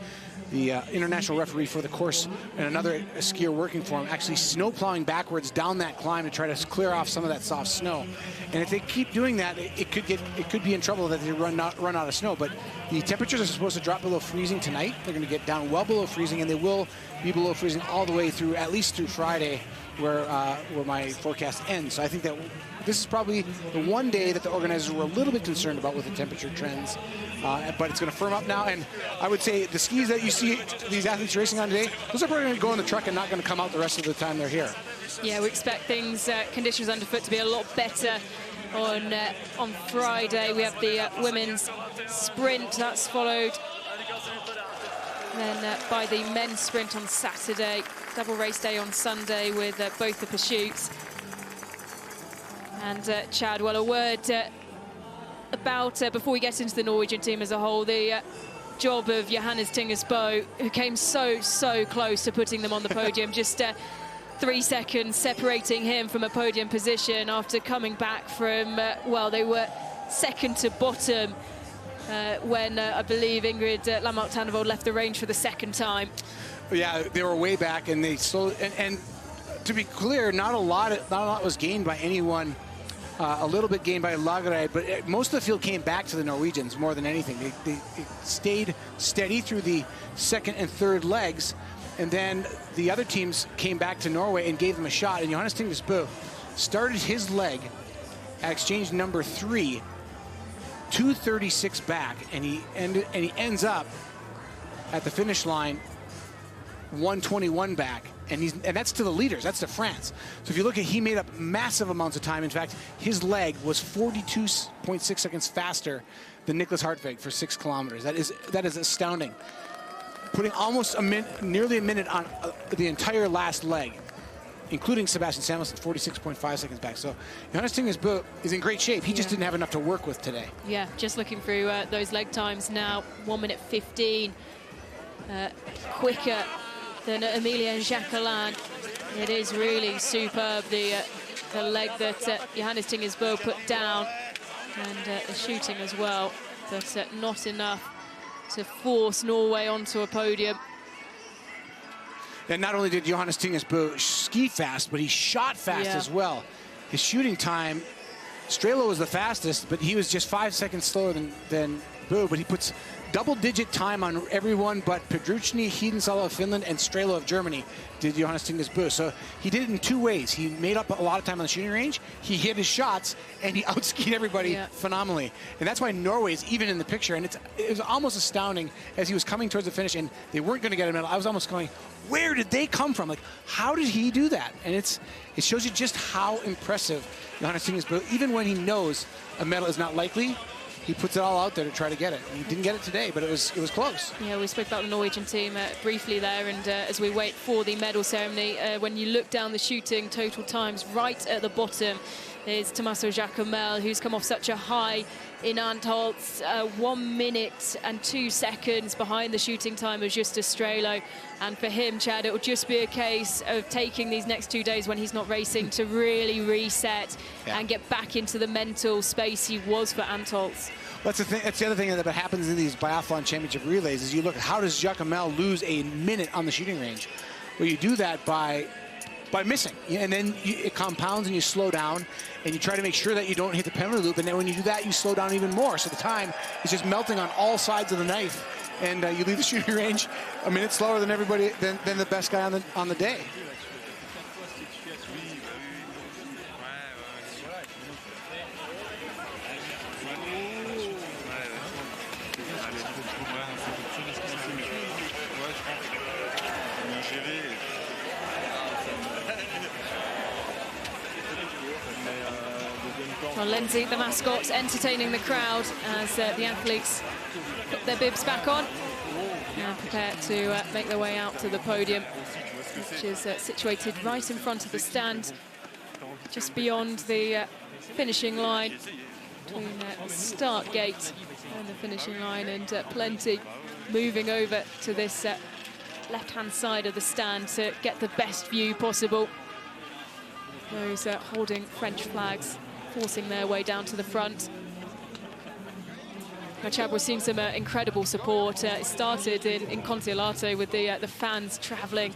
international referee for the course and another skier working for him actually snow plowing backwards down that climb to try to clear off some of that soft snow. And if they keep doing that, it could be in trouble that they run out of snow. But the temperatures are supposed to drop below freezing tonight. They're going to get down well below freezing, and they will be below freezing all the way through, at least through Friday, where my forecast ends. So I think that this is probably the one day that the organizers were a little bit concerned about with the temperature trends. But it's going to firm up now, and I would say the skis that you see these athletes racing on today, those are probably going to go in the truck and not going to come out the rest of the time they're here. Yeah, we expect conditions underfoot to be a lot better on Friday. We have the women's sprint that's followed then by the men's sprint on Saturday. Double race day on Sunday with both the pursuits. And Chad, well, a word about, before we get into the Norwegian team as a whole, the job of Johannes Tingnes Bø, who came so close to putting them on the podium. Just 3 seconds separating him from a podium position after coming back from, well, they were second to bottom when I believe Ingrid Lamarck-Tanneveld left the range for the second time. Yeah, they were way back, and they slowly, and to be clear, not a lot was gained by anyone. A little bit gained by Lagereid, but most of the field came back to the Norwegians more than anything. They stayed steady through the second and third legs, and then the other teams came back to Norway and gave them a shot. And Johannes Tingnes Bø started his leg at exchange number 3, 2:36 back, and he ends up at the finish line 1:21 back. And that's to the leaders. That's to France. So if you look at, he made up massive amounts of time. In fact, his leg was 42.6 seconds faster than Niklas Hartvig for 6 kilometers. That is astounding. Putting almost nearly a minute on the entire last leg. including Sebastian Samuelsson, 46.5 seconds back. So Johannes Tinges Bø is in great shape. He just didn't have enough to work with today. Yeah, just looking through those leg times now, 1 minute 15, quicker than Emilien Jacquelin. It is really superb, the leg that Johannes Tinges Bø put down, and the shooting as well, but not enough to force Norway onto a podium. And not only did Johannes Tinges Bø ski fast, but he shot fast as well. His shooting time, Strelo was the fastest, but he was just 5 seconds slower than Bø, but he puts double-digit time on everyone but Pedrucny, Hiedensalo of Finland, and Strelo of Germany did Johannes Tinges Bø. So he did it in 2 ways. He made up a lot of time on the shooting range, he hit his shots, and he outskied everybody phenomenally. And that's why Norway is even in the picture. And it was almost astounding as he was coming towards the finish, and they weren't going to get a medal. I was almost going, where did they come from? Like, how did he do that? And it shows you just how impressive Johannes Tinges Bø, even when he knows a medal is not likely, he puts it all out there to try to get it. And he didn't get it today, but it was close. Yeah, we spoke about the Norwegian team briefly there, and as we wait for the medal ceremony, when you look down the shooting total times, right at the bottom is Tommaso Giacomel, who's come off such a high in Antholz, 1 minute and 2 seconds behind the shooting time of Justus Strelo. And for him, Chad, it will just be a case of taking these next 2 days when he's not racing to really reset and get back into the mental space he was for Antholz. That's the other thing that happens in these biathlon championship relays is you look at how does Giacomel lose a minute on the shooting range? Well, you do that by missing, and then it compounds and you slow down and you try to make sure that you don't hit the penalty loop, and then when you do that you slow down even more, so the time is just melting on all sides of the knife, and you leave the shooting range a minute slower than everybody than the best guy on the day. Well, Lindsay, the mascot, entertaining the crowd as the athletes put their bibs back on and prepare to make their way out to the podium, which is situated right in front of the stand, just beyond the finishing line, between the start gate and the finishing line, and plenty moving over to this left-hand side of the stand to get the best view possible. Those holding French flags forcing their way down to the front. Now, Chad, we're seeing some incredible support. It started in Contiolato with the fans travelling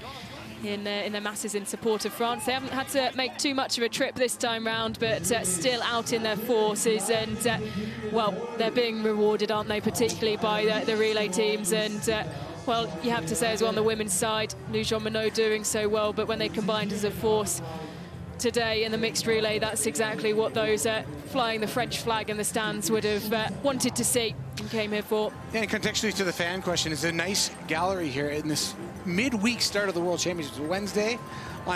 in their masses in support of France. They haven't had to make too much of a trip this time round, but still out in their forces, and well, they're being rewarded, aren't they, particularly by the relay teams. And well, you have to say as well on the women's side, Nugent Monod doing so well, but when they combined as a force today in the mixed relay, that's exactly what those flying the French flag in the stands would have wanted to see and came here for. Yeah, and contextually to the fan question, it's a nice gallery here in this midweek start of the World Championships. Wednesday,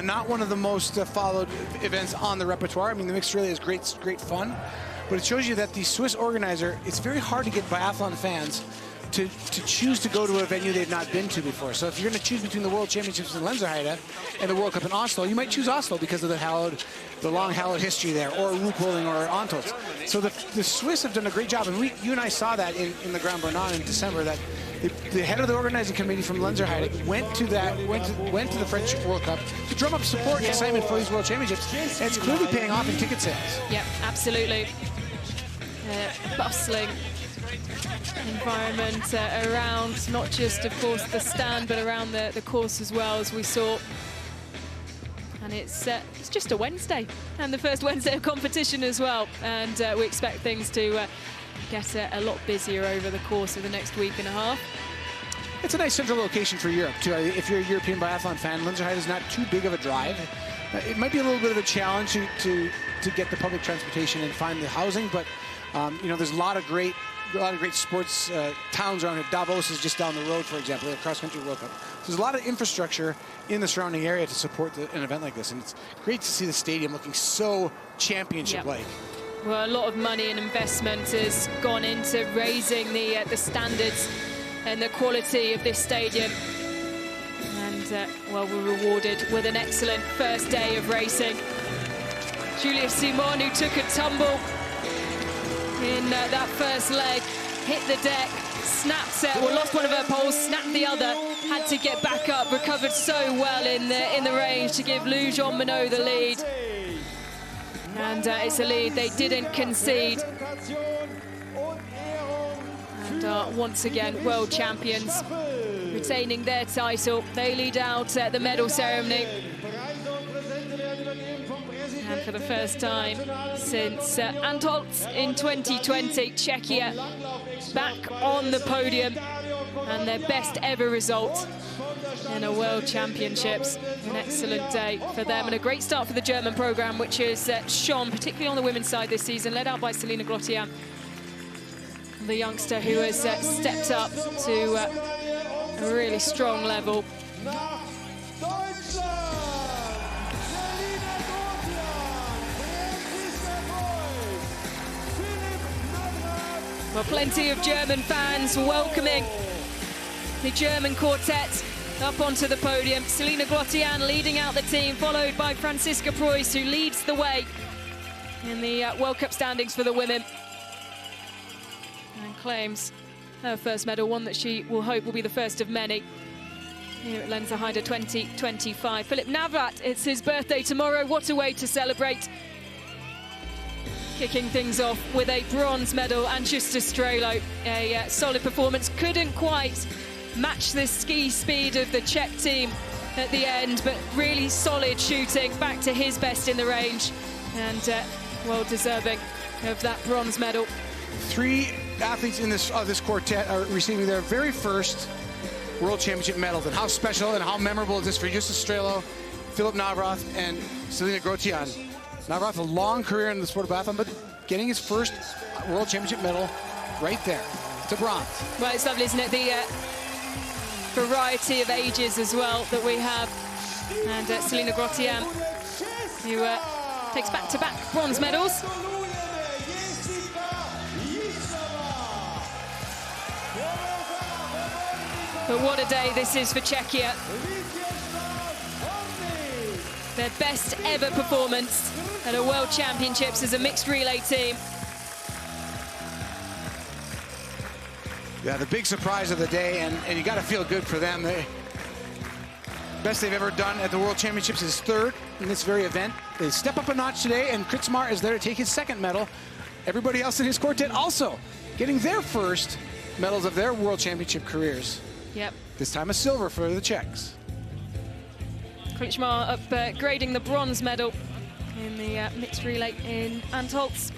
not one of the most followed events on the repertoire. I mean, the mixed relay is great fun, but it shows you that the Swiss organizer, it's very hard to get biathlon fans to choose to go to a venue they've not been to before. So if you're going to choose between the World Championships in Lenzerheide and the World Cup in Oslo, you might choose Oslo because of the long hallowed history there, or Ruhpolding or Antholz. So the Swiss have done a great job, and you and I saw that in the Grand Bernard in December, that the head of the organizing committee from Lenzerheide went to the French World Cup to drum up support and excitement for these World Championships, and it's clearly paying off in ticket sales. Yeah, absolutely. Bustling environment around, not just, of course, the stand, but around the course as well, as we saw. And it's just a Wednesday, and the first Wednesday of competition as well. And we expect things to get a lot busier over the course of the next week and a half. It's a nice central location for Europe, too. If you're a European biathlon fan, Lenzerheide is not too big of a drive. It might be a little bit of a challenge to get the public transportation and find the housing, but you know, there's a lot of great sports towns around here. Davos is just down the road, for example, the cross-country World Cup. So there's a lot of infrastructure in the surrounding area to support an event like this, and it's great to see the stadium looking so championship-like. Yep. Well, a lot of money and investment has gone into raising the standards and the quality of this stadium. And well, were rewarded with an excellent first day of racing. Julia Simon, who took a tumble in that first leg, hit the deck, snapped it, well, lost one of her poles, snapped the other, had to get back up, recovered so well in the range to give Lou Jean Monod the lead. And it's a lead they didn't concede. And once again, world champions retaining their title. They lead out the medal ceremony. And for the first time since Antholz in 2020, Czechia back on the podium and their best ever result in a World Championships. An excellent day for them and a great start for the German programme, which has shone, particularly on the women's side this season, led out by Selina Grottian, the youngster who has stepped up to a really strong level. Well, plenty of German fans welcoming the German quartet up onto the podium. Selina Grottian leading out the team, followed by Franziska Preuss, who leads the way in the World Cup standings for the women and claims her first medal, one that she will hope will be the first of many here at Lenzerheide 2025. Philipp Navrat, it's his birthday tomorrow. What a way to celebrate. Kicking things off with a bronze medal, and Justa Strelo, a solid performance. Couldn't quite match the ski speed of the Czech team at the end, but really solid shooting, back to his best in the range, and well deserving of that bronze medal. 3 athletes in this quartet are receiving their very first World Championship medals. And how special and how memorable is this for Justa Strelo, Philipp Navrat, and Selina Grottian. Navrat, a long career in the sport of biathlon, but getting his first World Championship medal right there. It's a bronze. Well, it's lovely, isn't it? The variety of ages as well that we have. And Selina Grottian, who takes back-to-back bronze medals. But what a day this is for Czechia. Their best ever performance at a World Championships as a mixed relay team. Yeah, the big surprise of the day, and you got to feel good for them. Best they've ever done at the World Championships is third in this very event. They step up a notch today, and Kritzmar is there to take his second medal. Everybody else in his quartet also getting their first medals of their World Championship careers. Yep. This time a silver for the Czechs. Kritzmar upgrading the bronze medal in the mixed relay in Antholz.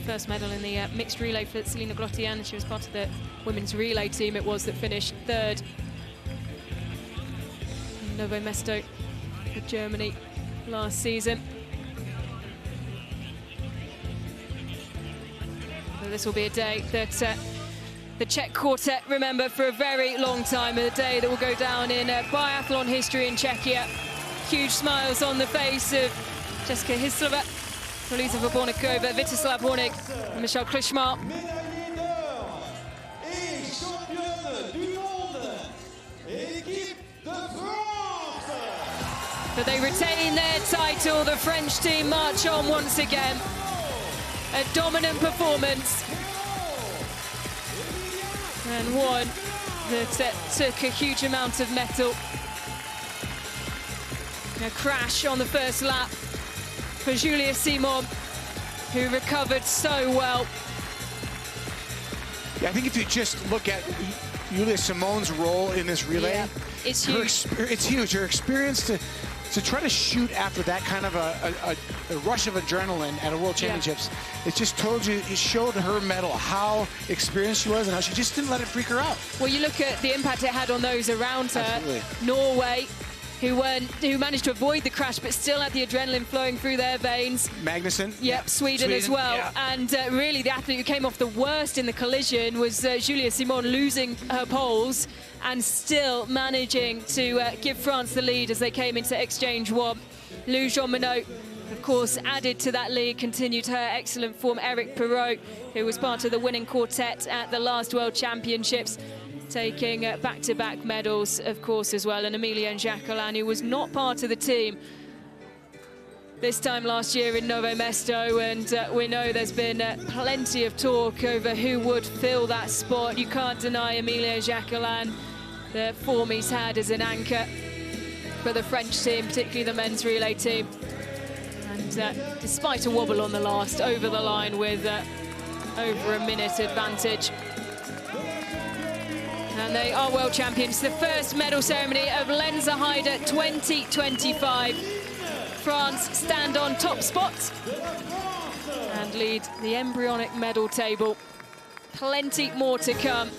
First medal in the mixed relay for Selina Grottian. She was part of the women's relay team. It was that finished third in Novo Mesto for Germany last season. So this will be a day that the Czech quartet remember for a very long time, a day that will go down in biathlon history in Czechia. Huge smiles on the face of Jessica Hyslova, Elisa Verbornikova, Vítězslav Horník, and Michal Kritzmar. But they retain their title. The French team march on once again. A dominant performance. And one that took a huge amount of metal. A crash on the first lap for Julia Simon, who recovered so well. Yeah, I think if you just look at Julia Simon's role in this relay, yeah, it's huge. It's huge. Her experience to try to shoot after that kind of a rush of adrenaline at a World Championships, yeah. It just told you, it showed her medal how experienced she was and how she just didn't let it freak her out. Well, you look at the impact it had on those around her. Absolutely. Norway, who managed to avoid the crash but still had the adrenaline flowing through their veins. Magnussen. Yep, Sweden as well. Yeah. And really the athlete who came off the worst in the collision was Julia Simon, losing her poles and still managing to give France the lead as they came into exchange one. Lou Jean Monod Of course, added to that lead, continued her excellent form, Eric Perrault, who was part of the winning quartet at the last World Championships, taking back-to-back medals, of course, as well. And Emilienne Jacquelin, who was not part of the team this time last year in Novo Mesto, and we know there's been plenty of talk over who would fill that spot. You can't deny Emilienne Jacquelin, the form he's had as an anchor for the French team, particularly the men's relay team. And despite a wobble on the last, over the line with over a minute advantage. And they are world champions. The first medal ceremony of Lenzerheide 2025. France stand on top spot and lead the embryonic medal table. Plenty more to come.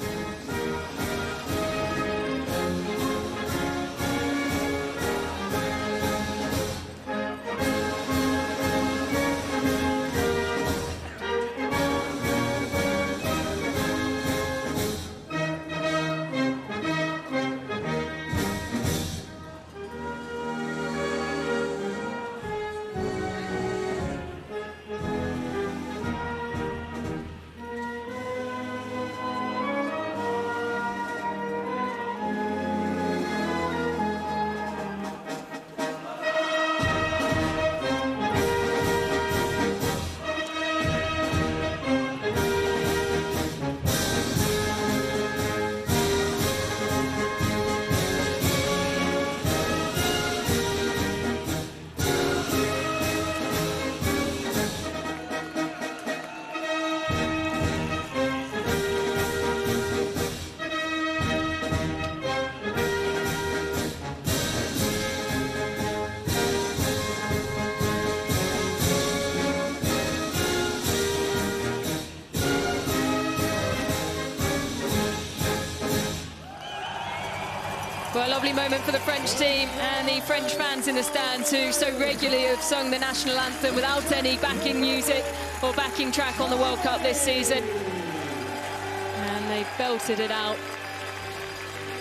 Well, a lovely moment for the French team and the French fans in the stands who so regularly have sung the national anthem without any backing music or backing track on the World Cup this season. And they belted it out.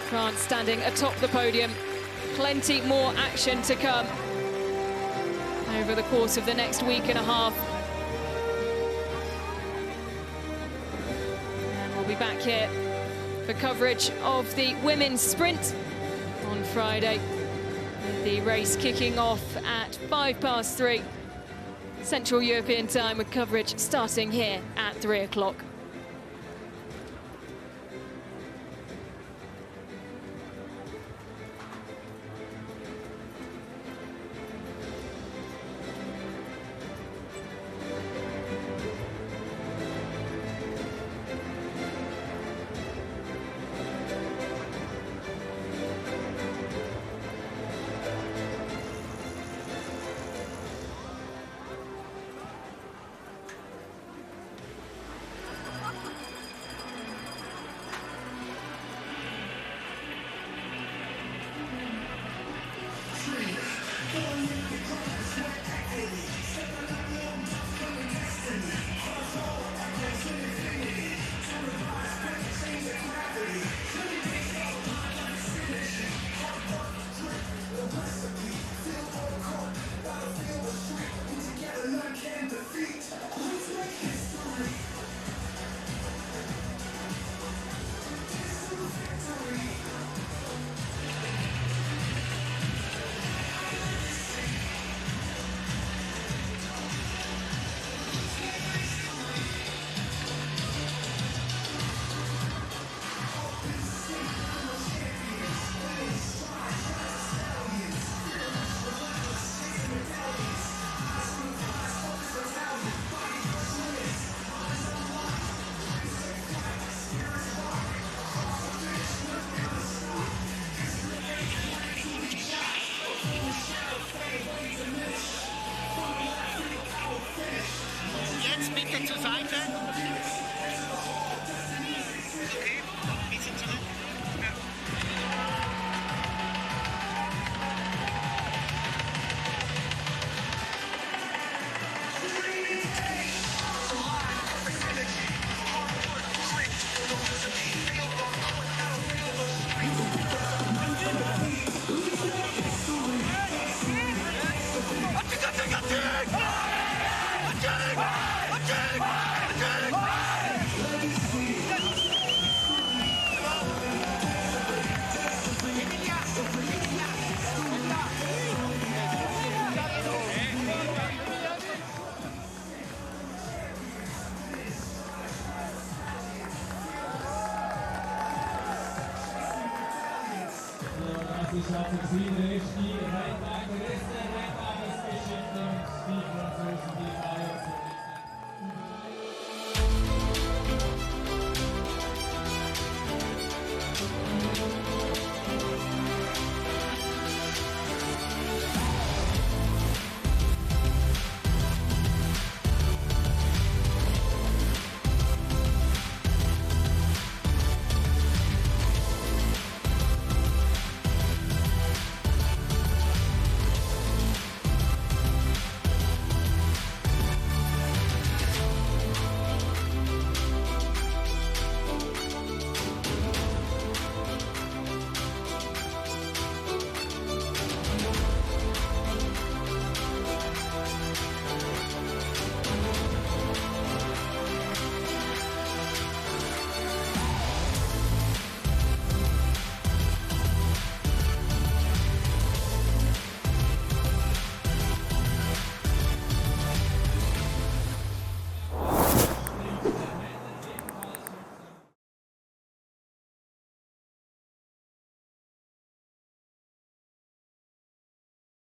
France standing atop the podium. Plenty more action to come over the course of the next week and a half. And we'll be back here for coverage of the women's sprint on Friday, with the race kicking off at 3:05 Central European time, with coverage starting here at 3 o'clock. Ich habe 7 Spiel